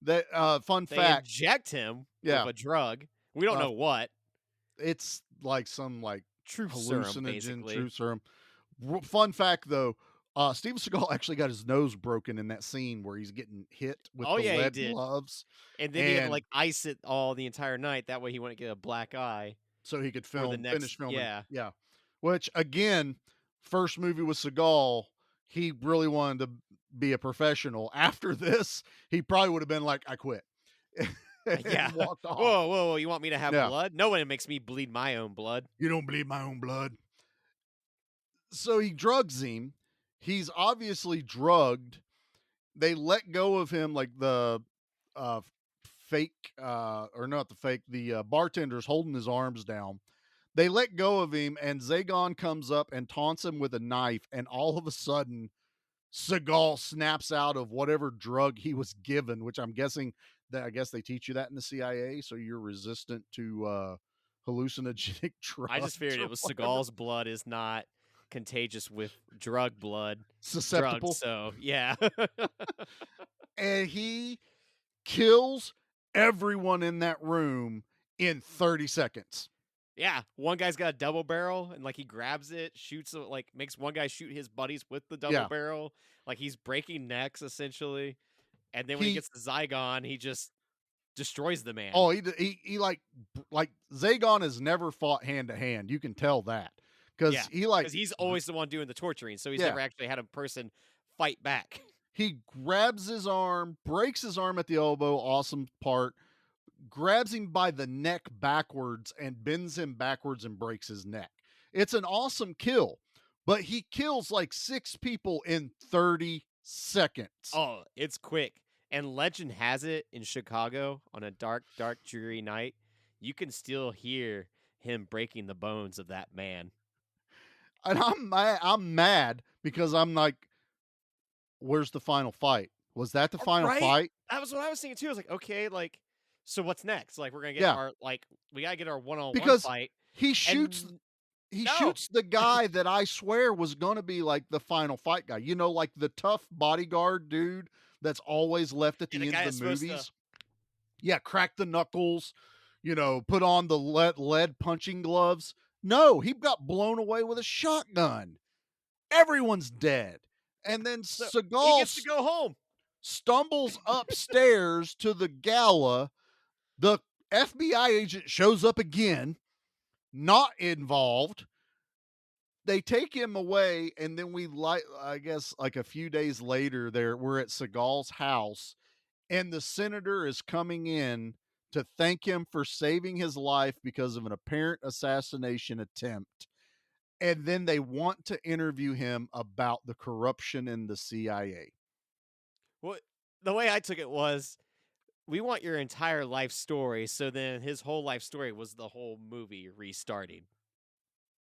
That fun They fact. inject him with Yeah. a drug. We don't know what. It's like some like Truth serum, hallucinogen basically. truth serum. Fun fact though, Steven Seagal actually got his nose broken in that scene where he's getting hit with Oh the yeah, he lead did. gloves. And then he had to like ice it all the entire night. That way he wouldn't get a black eye. So he could for the finish filming. Yeah. Yeah. Which again, first movie with Seagal, he really wanted to be a professional. After this, he probably would have been like, I quit. And Yeah. walked off. Whoa. You want me to have Yeah. blood? No one makes me bleed my own blood. You don't bleed my own blood. So he drugs him. He's obviously drugged. They let go of him like the fake or not the fake, the bartender's holding his arms down. They let go of him and Zagon comes up and taunts him with a knife, and all of a sudden Seagal snaps out of whatever drug he was given, which I'm guessing that I guess they teach you that in the CIA, so you're resistant to hallucinogenic drugs. I just figured it was Seagal's blood is not contagious with drug blood. Susceptible. Drugs, so yeah. And he kills everyone in that room in 30 seconds. Yeah, one guy's got a double barrel, and like he grabs it, shoots it, like makes one guy shoot his buddies with the double barrel. Like he's breaking necks essentially, and then when he gets the Zygon, he just destroys the man. Oh, he like Zagon has never fought hand to hand. You can tell that because he's always the one doing the torturing, so he's never actually had a person fight back. He grabs his arm, breaks his arm at the elbow. Awesome part. Grabs him by the neck backwards and bends him backwards and breaks his neck. It's an awesome kill, but he kills like 6 people in 30 seconds. Oh, it's quick. And legend has it in Chicago on a dark, dreary night, you can still hear him breaking the bones of that man. And I'm mad because I'm like, where's the final fight? Was that the final fight? That was what I was thinking too. I was like, okay, like, so what's next? Like, we're gonna get our we gotta get our one-on-one fight. He shoots the guy that I swear was gonna be like the final fight guy. You know, like the tough bodyguard dude that's always left at the end of the movies. Yeah, crack the knuckles, put on the lead punching gloves. No, he got blown away with a shotgun. Everyone's dead. And then Seagal he gets to go home. Stumbles upstairs to the gala. The FBI agent shows up again, not involved. They take him away, and then I guess like a few days later, we're at Seagal's house, and the senator is coming in to thank him for saving his life because of an apparent assassination attempt. And then they want to interview him about the corruption in the CIA. Well, the way I took it was, we want your entire life story. So then his whole life story was the whole movie restarting.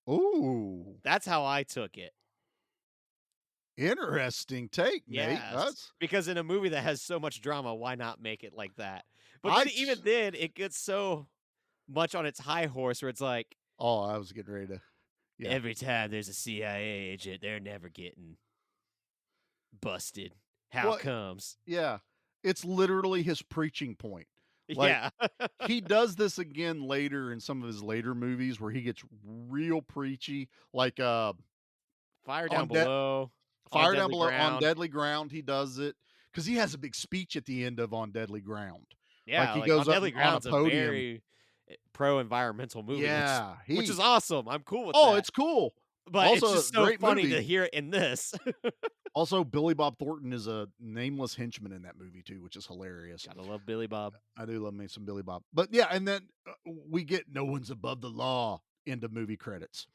Ooh. That's how I took it. Interesting take, Nate. Yes, because in a movie that has so much drama, why not make it like that? But even then, it gets so much on its high horse where it's like, oh, I was getting ready to. Yeah. Every time there's a CIA agent, they're never getting busted. How comes? Yeah. It's literally his preaching point. Like, he does this again later in some of his later movies where he gets real preachy, like Fire Down Below. Fire Down Below on Deadly Ground. He does it because he has a big speech at the end of On Deadly Ground. Yeah, like he goes up Deadly Ground's on a podium. A very pro-environmental movie. Yeah, which is awesome. I'm cool with that. Oh, it's cool. But also, it's just so funny movie. to hear it in this. Also, Billy Bob Thornton is a nameless henchman in that movie too, which is hilarious. Gotta love Billy Bob. I do love me some Billy Bob. But yeah, and then we get No One's Above the Law into movie credits.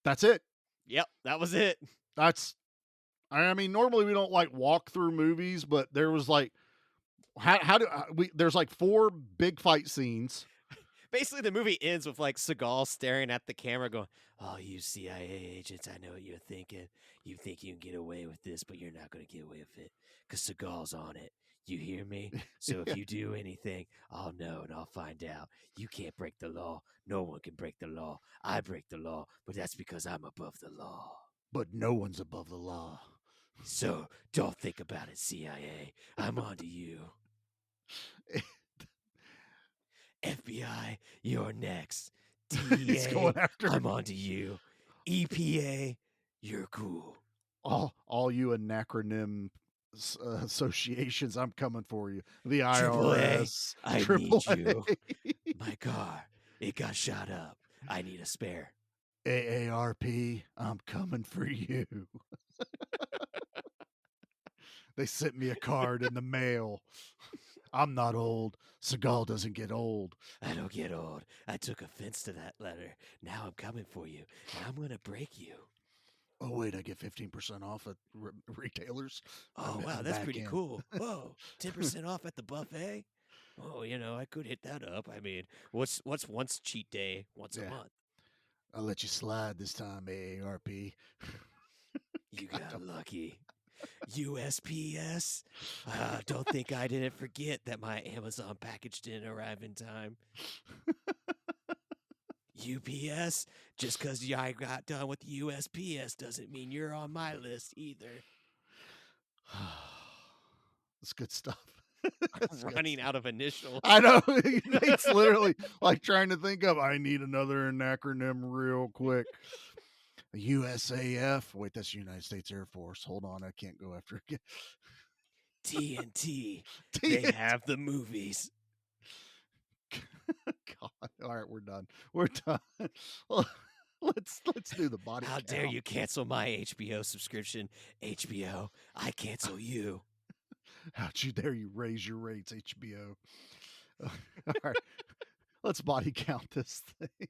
That's it. Yep, that was it. I mean, normally we don't like walk through movies, but there was like, there's like 4 big fight scenes. Basically, the movie ends with like Seagal staring at the camera going, "Oh, you CIA agents, I know what you're thinking. You think you can get away with this, but you're not going to get away with it because Seagal's on it. You hear me? So if you do anything, I'll know and I'll find out. You can't break the law. No one can break the law. I break the law, but that's because I'm above the law. But no one's above the law. So don't think about it, CIA. I'm on to you. FBI, you're next. DEA, I'm on to you. EPA, you're cool. All you acronym associations, I'm coming for you. The IRS, AAA, I need you. My car, it got shot up. I need a spare. AARP, I'm coming for you. They sent me a card in the mail. I'm not old. Seagal doesn't get old. I don't get old. I took offense to that letter. Now I'm coming for you, and I'm going to break you. Oh, wait, I get 15% off at retailers? Oh, wow, that's pretty cool. Whoa, 10% off at the buffet? Oh, I could hit that up. I mean, what's once cheat day once a month? I'll let you slide this time, AARP. You got lucky. USPS? Don't think I didn't forget that my Amazon package didn't arrive in time. UPS? Just because I got done with USPS doesn't mean you're on my list either. That's good stuff. I'm running out of initials. I know. It's literally like trying to think of, I need another acronym real quick. USAF. Wait, that's United States Air Force. Hold on, I can't go after it again. TNT. They have the movies. God. All right, we're done. We're done. Well, let's do the body How count. dare you cancel my HBO subscription? HBO, I cancel you. How dare you raise your rates, HBO? All right, let's body count this thing.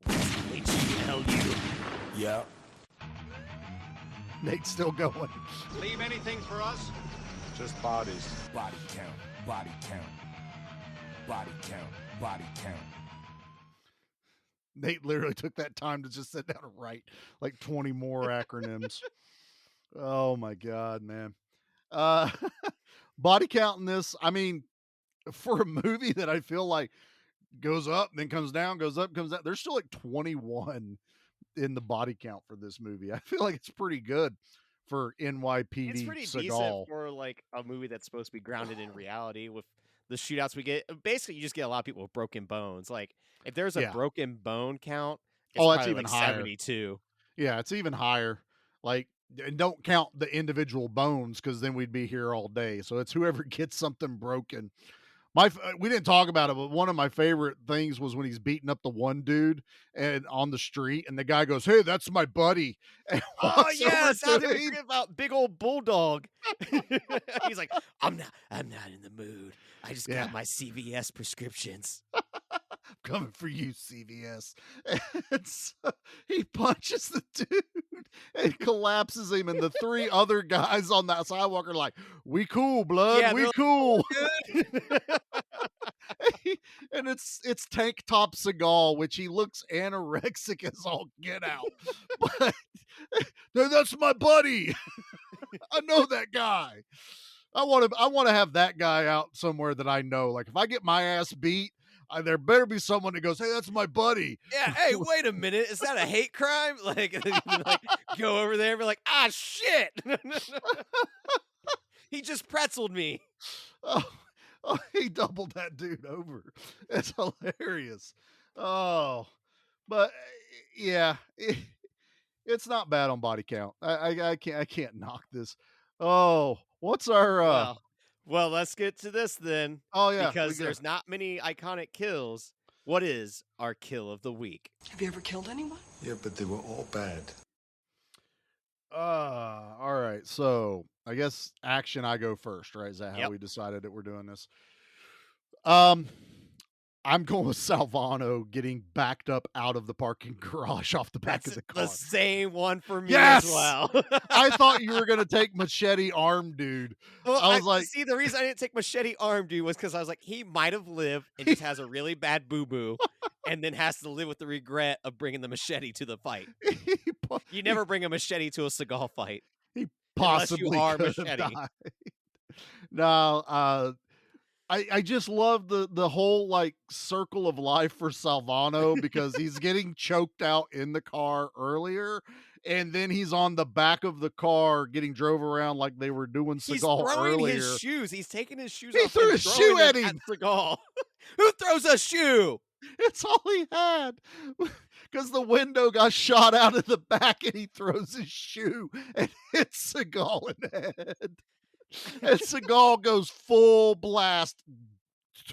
HLU. Yep. Nate's still going. Leave anything for us? Just bodies. Body count, body count, body count, body count. Nate literally took that time to just sit down and write like 20 more acronyms. Oh my God, man. Body count in this, I mean, for a movie that I feel like goes up, then comes down, goes up, comes down, there's still like 21 in the body count for this movie. I feel like it's pretty good for NYPD. It's pretty Seagal. decent for like a movie that's supposed to be grounded in reality with the shootouts we get. Basically, you just get a lot of people with broken bones. Like if there's a broken bone count, it's that's probably even like higher. 72. Yeah, it's even higher. Like, and don't count the individual bones because then we'd be here all day. So it's whoever gets something broken. We didn't talk about it, but one of my favorite things was when he's beating up the one dude and on the street, and the guy goes, "Hey, that's my buddy." And Oh yes, how did we him. forget about big old bulldog? He's like, I'm not in the mood. I just got my CVS prescriptions. Coming for you, CVS. And so he punches the dude and collapses him, and the 3 other guys on that sidewalk are like, "We cool, blood. Yeah, we cool." And it's Tank Top Seagal, which he looks anorexic as all get out. But that's my buddy. I know that guy. I want to have that guy out somewhere that I know. Like if I get my ass beat, there better be someone that goes, "Hey, that's my buddy." Yeah, hey, wait a minute. Is that a hate crime? Like go over there and be like, "Ah, shit." He just pretzeled me. Oh, he doubled that dude over. It's hilarious. Oh, but yeah, it's not bad on body count. I can't knock this. Oh, what's our Well, let's get to this then. Oh yeah, because there's not many iconic kills. What is our kill of the week? Have you ever killed anyone? Yeah, but they were all bad. All right. So I guess action. I go first, right? Is that how we decided that we're doing this? I'm going with Salvano getting backed up out of the parking garage off the back of the car. The same one for me Yes! as well. I thought you were gonna take Machete Arm Dude. Well, I was like, see, the reason I didn't take Machete Arm Dude was because I was like, he might have lived and just has a really bad boo-boo and then has to live with the regret of bringing the machete to the fight. You never bring a machete to a Seagal fight. He Unless you possibly are could have Machete. died. No, I just love the whole like circle of life for Salvano because he's getting choked out in the car earlier, and then he's on the back of the car getting drove around like they were doing He's Seagal throwing earlier. his shoes. He's taking his shoes He off threw and his throwing shoe them at him. Seagal. Who throws a shoe? It's all he had because the window got shot out of the back and he throws his shoe and hits Seagal in the head. And Seagal goes full blast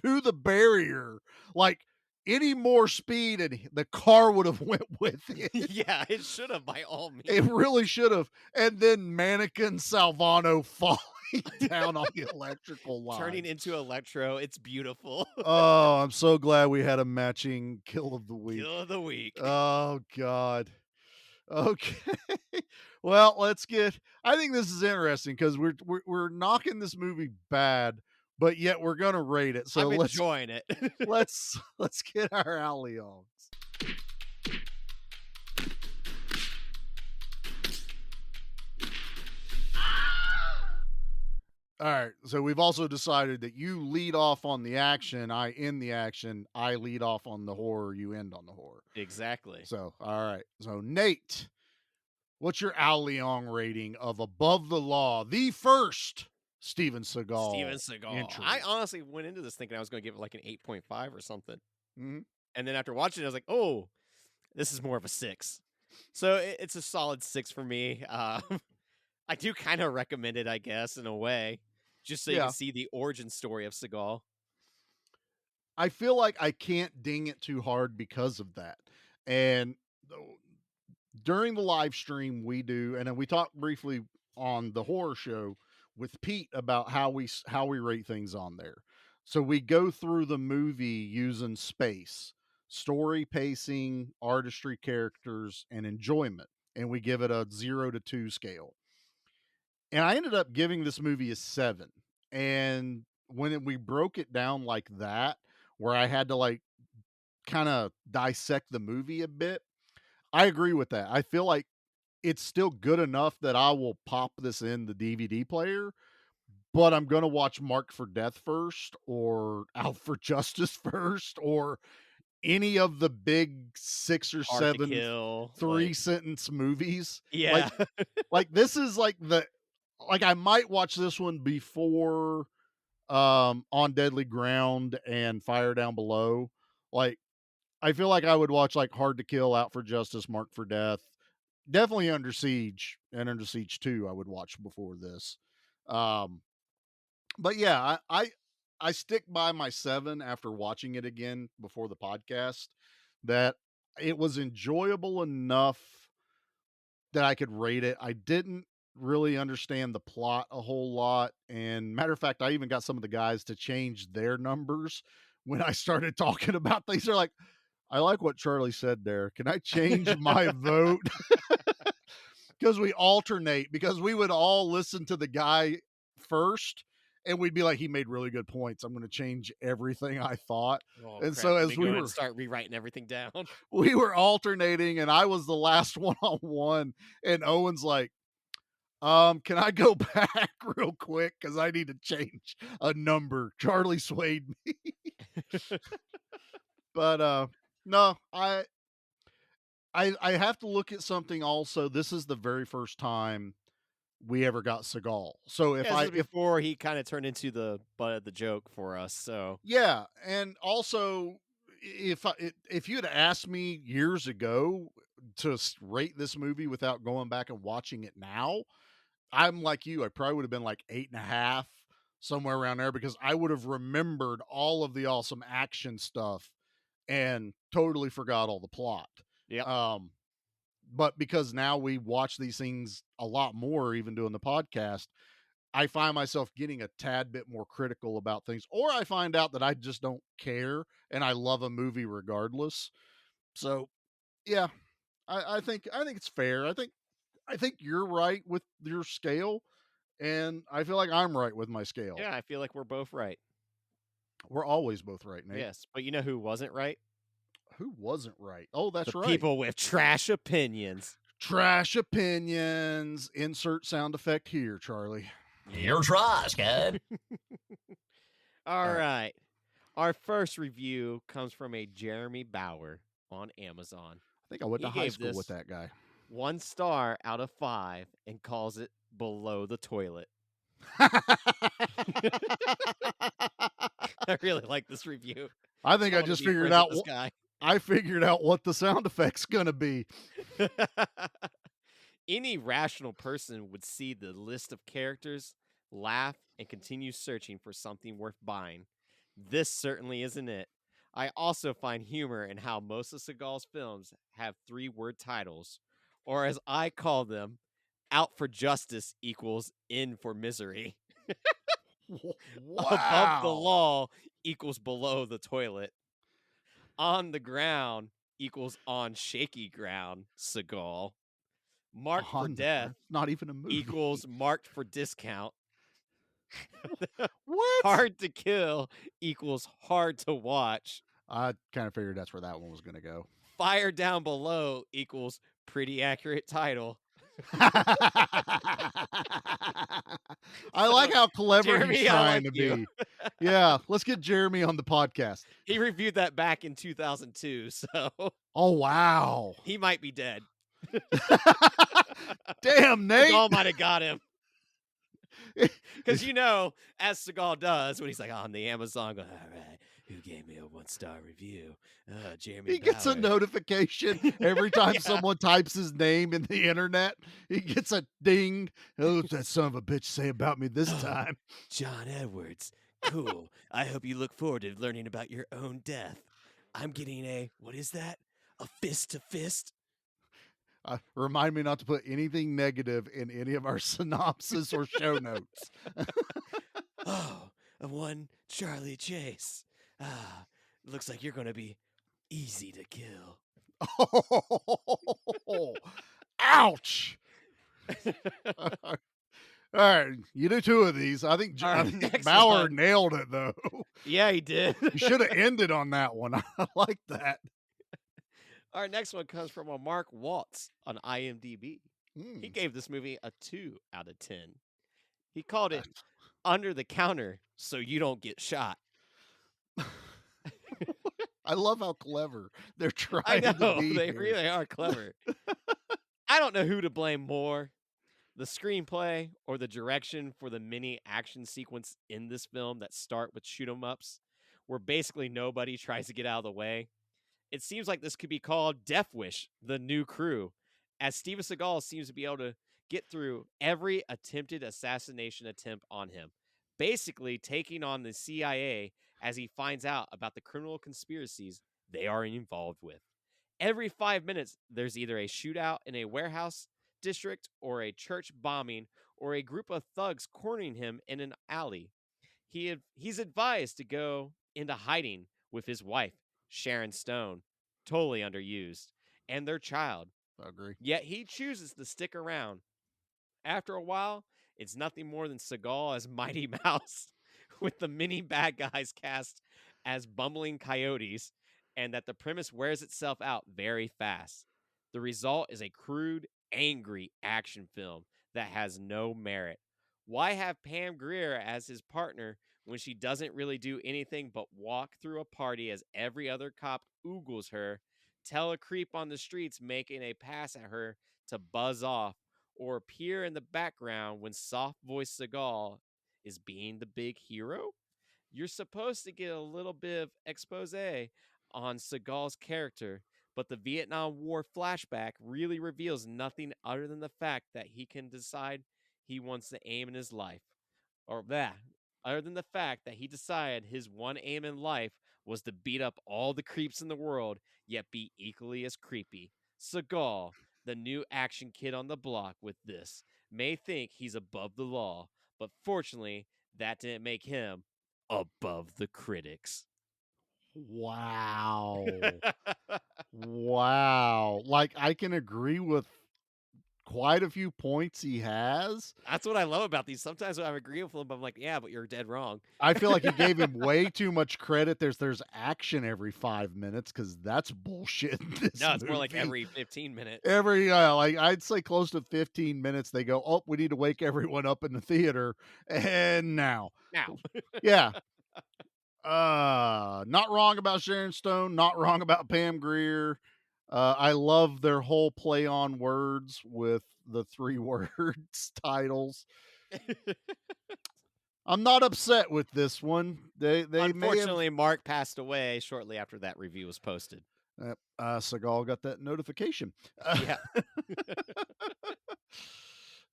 to the barrier. Like any more speed and the car would have went with it. Yeah, it should have by all means. It really should have. And then Mannequin Salvano falling down on the electrical line. Turning into Electro. It's beautiful. Oh, I'm so glad we had a matching kill of the week. Kill of the week. Oh, God. Okay. Well, let's get. I think this is interesting because we're knocking this movie bad, but yet we're gonna rate it. So I'm let's enjoying it. let's get our Leongs. All right. So we've also decided that you lead off on the action, I end the action, I lead off on the horror, you end on the horror. Exactly. So, all right. So, Nate, what's your Al Leong rating of Above the Law, the first Steven Seagal? Steven Seagal. entry? I honestly went into this thinking I was going to give it like an 8.5 or something. Mm-hmm. And then after watching it, I was like, oh, this is more of a 6. So it's a solid 6 for me. I do kind of recommend it, I guess, in a way, just so you can see the origin story of Seagal. I feel like I can't ding it too hard because of that. And during the live stream we do, and then we talked briefly on the horror show with Pete about how we rate things on there. So we go through the movie using space, story, pacing, artistry, characters, and enjoyment, and we give it a 0 to 2 scale. And I ended up giving this movie a 7. And when we broke it down like that, where I had to like kind of dissect the movie a bit, I agree with that. I feel like it's still good enough that I will pop this in the DVD player, but I'm going to watch Marked for Death first, or Out for Justice first, or any of the big 6 or Hard to 7 Kill, 3-sentence movies. Yeah. Like this is like I might watch this one before On Deadly Ground and Fire Down Below. Like I feel like I would watch like Hard to Kill, Out for Justice, Marked for Death. Definitely Under Siege and Under Siege 2 I would watch before this. But yeah, I stick by my 7 after watching it again before the podcast, that it was enjoyable enough that I could rate it. I didn't really understand the plot a whole lot. And matter of fact, I even got some of the guys to change their numbers when I started talking about things. They're like, I like what Charlie said there. Can I change my vote? Because we alternate, because we would all listen to the guy first and we'd be like, he made really good points. I'm going to change everything I thought. Oh, and crap. so as we we were were start rewriting everything down. we were alternating and I was the last one-on-one, and Owen's like, can I go back real quick? Cause I need to change a number. Charlie swayed me. But, no, I have to look at something also. This is the very first time we ever got Seagal. So if before he kind of turned into the butt of the joke for us. So yeah. And also if you had asked me years ago to rate this movie without going back and watching it now, I'm like you, I probably would have been like 8.5, somewhere around there, because I would have remembered all of the awesome action stuff and totally forgot all the plot. Yeah. But because now we watch these things a lot more, even doing the podcast, I find myself getting a tad bit more critical about things, or I find out that I just don't care and I love a movie regardless. So yeah, I think it's fair. I think you're right with your scale, and I feel like I'm right with my scale. Yeah, I feel like we're both right. We're always both right, Nate. Yes, but you know who wasn't right? Who wasn't right? Oh, that's The right. people with trash opinions. Trash opinions. Insert sound effect here, Charlie. You're trash, kid. All right. Our first review comes from a Jeremy Bauer on Amazon. I think I went He to high gave school this with that guy. 1 star out of 5 and calls it below the toilet. I really like this review. I think I wanna just be figured friends out with this guy. I figured out what the sound effect's gonna be. Any rational person would see the list of characters, laugh, and continue searching for something worth buying. This certainly isn't it. I also find humor in how most of Seagal's films have 3-word titles, or as I call them, out for justice equals in for misery. Above the Wow. law equals below the toilet. On the ground equals on shaky ground, Seagal. Marked for On the death ground? Not even a movie. equals marked for discount. What? Hard to kill equals hard to watch. I kind of figured that's where that one was gonna go. Fire down below equals pretty accurate title. I like how clever Jeremy, he's I trying like to you. be. Yeah, let's get Jeremy on the podcast. He reviewed that back in 2002, so Oh wow. he might be dead. Damn, Nate. Seagal might have got him. Because as Seagal does, when he's like on the Amazon, going, all right, who gave me a 1-star review? Jeremy He gets a Bauer." notification every time someone types his name in the internet. He gets a ding. Oh, what's that son of a bitch say about me this time? John Edwards. Cool. I hope you look forward to learning about your own death. I'm getting what is that? A fist to fist? Remind me not to put anything negative in any of our synopsis or show notes. Oh, a 1 Charlie Chase. Looks like you're going to be easy to kill. Oh, ouch. All right, you do 2 of these. I think next Bauer one. nailed it, though. Yeah, he did. You should have ended on that one. I like that. Our next one comes from a Mark Waltz on IMDb. He gave this movie a 2 out of 10. He called it Under the Counter So You Don't Get Shot. I love how clever they're trying I know, to be. they here. really are clever. I don't know who to blame more, the screenplay or the direction for the mini action sequence in this film that start with shoot 'em ups, where basically nobody tries to get out of the way. It seems like this could be called Death Wish, the new crew, as Steven Seagal seems to be able to get through every attempted assassination attempt on him, basically taking on the CIA as he finds out about the criminal conspiracies they are involved with. Every 5 minutes, there's either a shootout in a warehouse district or a church bombing or a group of thugs cornering him in an alley. He's advised to go into hiding with his wife, Sharon Stone, totally underused, and their child. I agree. Yet he chooses to stick around. After a while, it's nothing more than Seagal as Mighty Mouse, with the many bad guys cast as bumbling coyotes, and that the premise wears itself out very fast. The result is a crude, angry action film that has no merit. Why have Pam Grier as his partner when she doesn't really do anything but walk through a party as every other cop oogles her, tell a creep on the streets making a pass at her to buzz off, or appear in the background when soft-voiced Seagal is being the big hero? You're supposed to get a little bit of expose on Seagal's character, but the Vietnam War flashback really reveals nothing other than the fact that he can decide he wants to aim in his life. Or that, other than the fact that he decided his one aim in life was to beat up all the creeps in the world, yet be equally as creepy. Seagal, the new action kid on the block with this, may think he's above the law, But fortunately, that didn't make him above the critics. Wow. Wow. Like, I can agree with quite a few points he has. That's what I love about these. Sometimes when I agree with them, I'm like, yeah, but you're dead wrong. I feel like he gave him way too much credit. There's action every 5 minutes because that's bullshit in this No, it's more like movie. every 15 minutes. Like I'd say close to 15 minutes, they go, oh, we need to wake everyone up in the theater. And now. Yeah. Not wrong about Sharon Stone, not wrong about Pam Grier. I love their whole play on words with the 3 words titles. I'm not upset with this one. They Unfortunately, Mark passed away shortly after that review was posted. Segal got that notification. Yeah.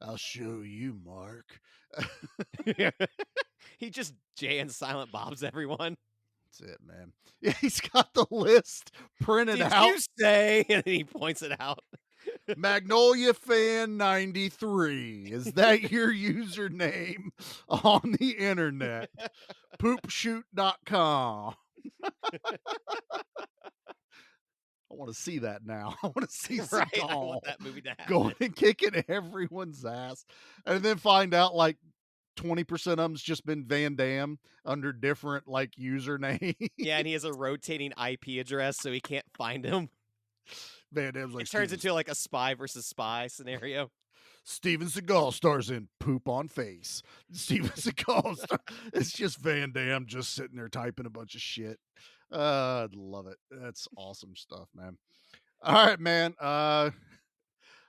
I'll show you, Mark. He just Jay and Silent Bob's everyone. That's it, man. Yeah, he's got the list printed out. Did you say? And he points it out. Magnolia Fan 93. Is that your username on the internet? Poopshoot.com. I want to see that now. I want to see Right, I Seagal want that movie to happen. going and kicking everyone's ass, and then find out like 20% of them's just been Van Damme under different like username. Yeah, and he has a rotating IP address, so he can't find him. Van Damme's like It turns into like a spy versus spy scenario. Steven Seagal stars in Poop on Face. Steven Seagal it's just Van Damme just sitting there typing a bunch of shit. I'd love it. That's awesome stuff, man. All right, man.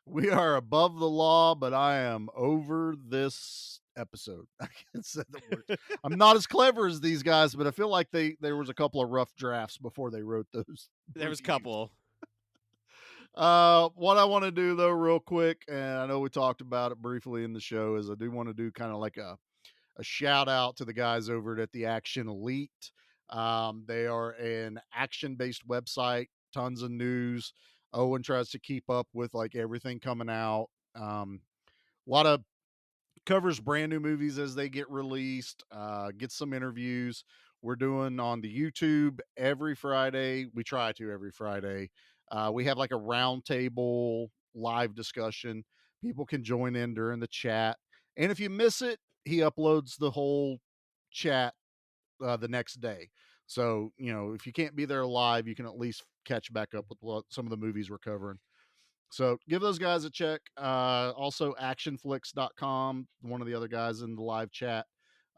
We are above the law, but I am over this episode. I can't say the words. I'm not as clever as these guys, but I feel like there was a couple of rough drafts before they wrote those. There was a couple. What I want to do though, real quick, and I know we talked about it briefly in the show, is I do want to do kind of like a shout out to the guys over at the Action Elite. They are an action-based website, tons of news. Owen tries to keep up with like everything coming out. A lot of covers brand new movies as they get released, get some interviews. We're doing on the YouTube every Friday. We try to every Friday. We have like a roundtable live discussion. People can join in during the chat. And if you miss it, he uploads the whole chat the next day. So, if you can't be there live, you can at least catch back up with some of the movies we're covering. So give those guys a check. Also, actionflix.com, one of the other guys in the live chat.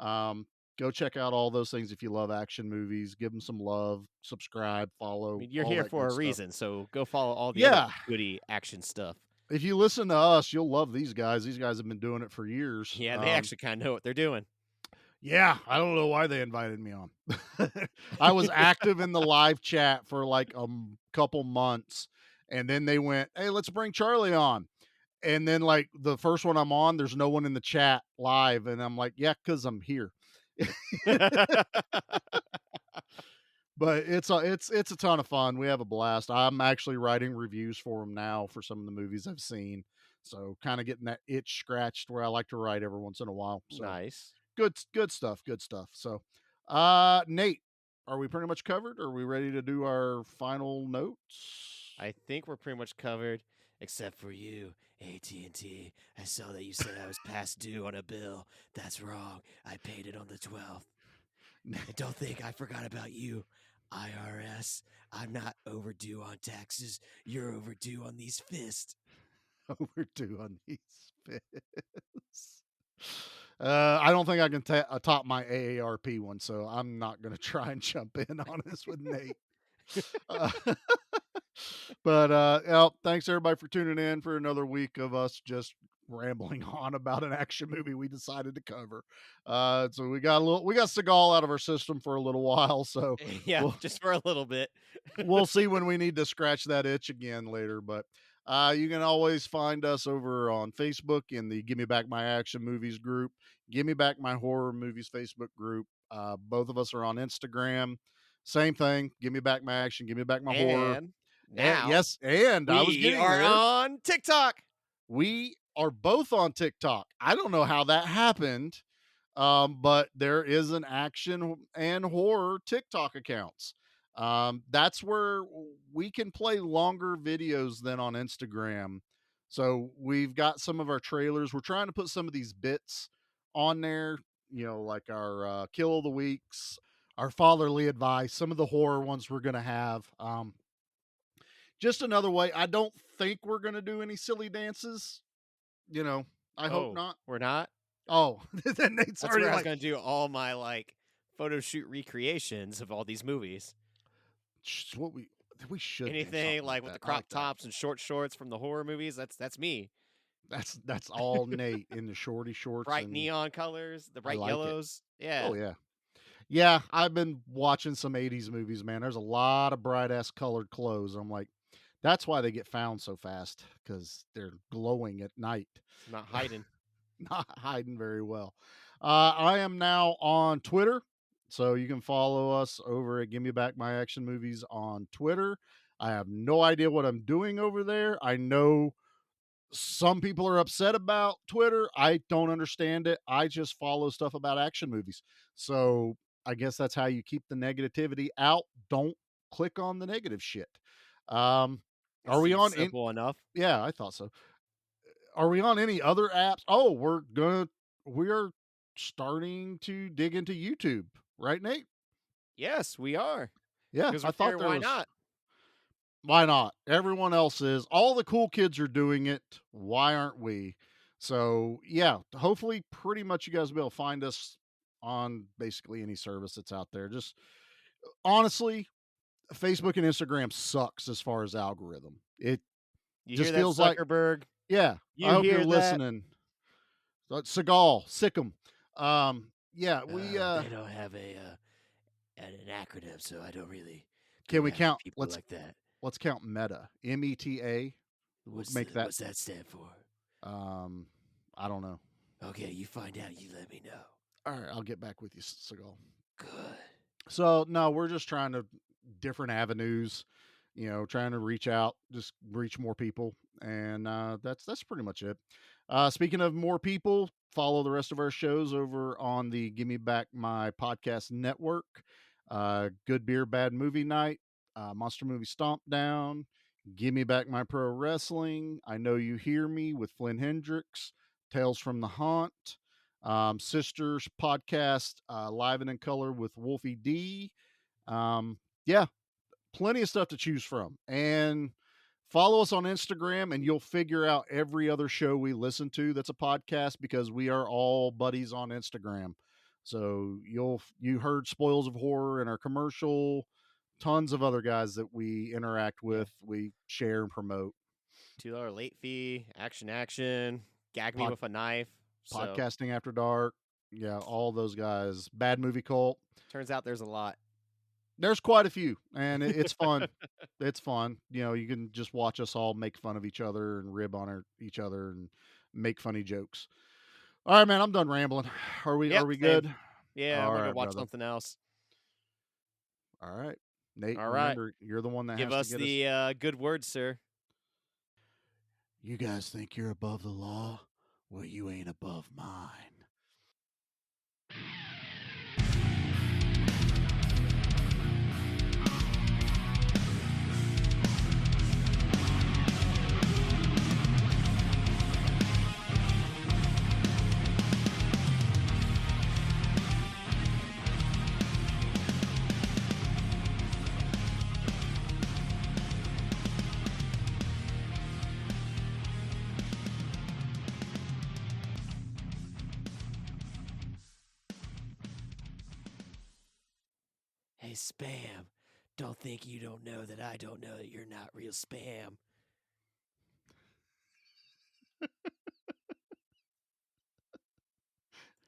Go check out all those things if you love action movies. Give them some love, subscribe, follow. You're here for a reason, so go follow all the other goody action stuff. If you listen to us, you'll love these guys. These guys have been doing it for years. Yeah, they actually kind of know what they're doing. Yeah, I don't know why they invited me on. I was active in the live chat for like a couple months, and then they went, hey, let's bring Charlie on. And then like the first one I'm on, there's no one in the chat live, and I'm like, yeah, because I'm here. But it's a ton of fun. We have a blast. I'm actually writing reviews for them now for some of the movies I've seen. So kind of getting that itch scratched where I like to write every once in a while. So nice. Good stuff. So, Nate, are we pretty much covered? Are we ready to do our final notes? I think we're pretty much covered, except for you, AT&T. I saw that you said I was past due on a bill. That's wrong. I paid it on the 12th. And don't think I forgot about you, IRS. I'm not overdue on taxes. You're overdue on these fists. Overdue on these fists. I don't think I can top my AARP one, so I'm not going to try and jump in on this with Nate. But thanks everybody for tuning in for another week of us just rambling on about an action movie we decided to cover. So we got Seagal out of our system for a little while. So yeah, just for a little bit. We'll see when we need to scratch that itch again later. But you can always find us over on Facebook in the Give Me Back My Action Movies group, Give Me Back My Horror Movies Facebook group. Both of us are on Instagram. Same thing. Give Me Back My Action. Give Me Back My Horror. Now, and I was getting are there. on TikTok. We are both on TikTok. I don't know how that happened. But there is an action and horror TikTok accounts. That's where we can play longer videos than on Instagram. So we've got some of our trailers. We're trying to put some of these bits on there, like our kill of the weeks, our fatherly advice, some of the horror ones we're going to have. Just another way. I don't think we're going to do any silly dances. I hope Oh, not. we're not? Oh, then Nate's That's already where I was like, going to do all my photo shoot recreations of all these movies. what we should do Anything something like with that. the I like crop that. tops and short shorts from the horror movies. That's me. That's all Nate in the shorty shorts Bright and neon colors, the I bright like it. yellows. Yeah. Oh yeah. Yeah, I've been watching some 80s movies, man. There's a lot of bright ass colored clothes. I'm like, that's why they get found so fast, because they're glowing at night. It's not hiding. Not hiding very well. I am now on Twitter, so you can follow us over at Give Me Back My Action Movies on Twitter. I have no idea what I'm doing over there. I know some people are upset about Twitter. I don't understand it. I just follow stuff about action movies. So I guess that's how you keep the negativity out. Don't click on the negative shit. Are we Seems on? simple enough. Yeah, I thought so. Are we on any other apps? Oh, we're starting to dig into YouTube, right, Nate? Yes, we are. Yeah, Because I we're thought figuring, there why was. not? Why not? Everyone else is. All the cool kids are doing it. Why aren't we? So yeah, hopefully, pretty much you guys will be able to find us on basically any service that's out there. Just honestly, Facebook and Instagram sucks as far as algorithm. It You just hear that, feels like, Zuckerberg? yeah. I You hope you're hear that? listening. Segal, sick 'em. Yeah, we They don't have an acronym, so I don't really can go we after count? people like that. Let's count Meta. META. We'll make that. What's that stand for? I don't know. Okay, you find out. You let me know. All right, I'll get back with you, Segal. Good. So no, we're just trying to different avenues, trying to reach out, just reach more people, and that's pretty much it. Speaking of more people, follow the rest of our shows over on the Give Me Back My Podcast Network. Good Beer, Bad Movie Night, Monster Movie Stomp Down, Give Me Back My Pro Wrestling, I Know You Hear Me with Flynn Hendricks, Tales from the Haunt, Sisters Podcast, Live and in Color with Wolfie D. Yeah, plenty of stuff to choose from. And follow us on Instagram and you'll figure out every other show we listen to that's a podcast, because we are all buddies on Instagram. So you heard Spoils of Horror in our commercial, tons of other guys that we interact with, we share and promote. $2 late fee, action, gag me with a knife. Podcasting After Dark. Yeah, all those guys. Bad Movie Cult. Turns out there's a lot. There's quite a few, and it's fun. It's fun. You can just watch us all make fun of each other and rib on each other and make funny jokes. All right, man, I'm done rambling. Are we Yep, good? same. Yeah, all I'm gonna right, watch brother. something else. All right, Nate. All right, remember, you're the one that give has us to get the good word, sir. You guys think you're above the law? Well, you ain't above mine. Hey, Spam. Don't think you don't know that I don't know that you're not real Spam.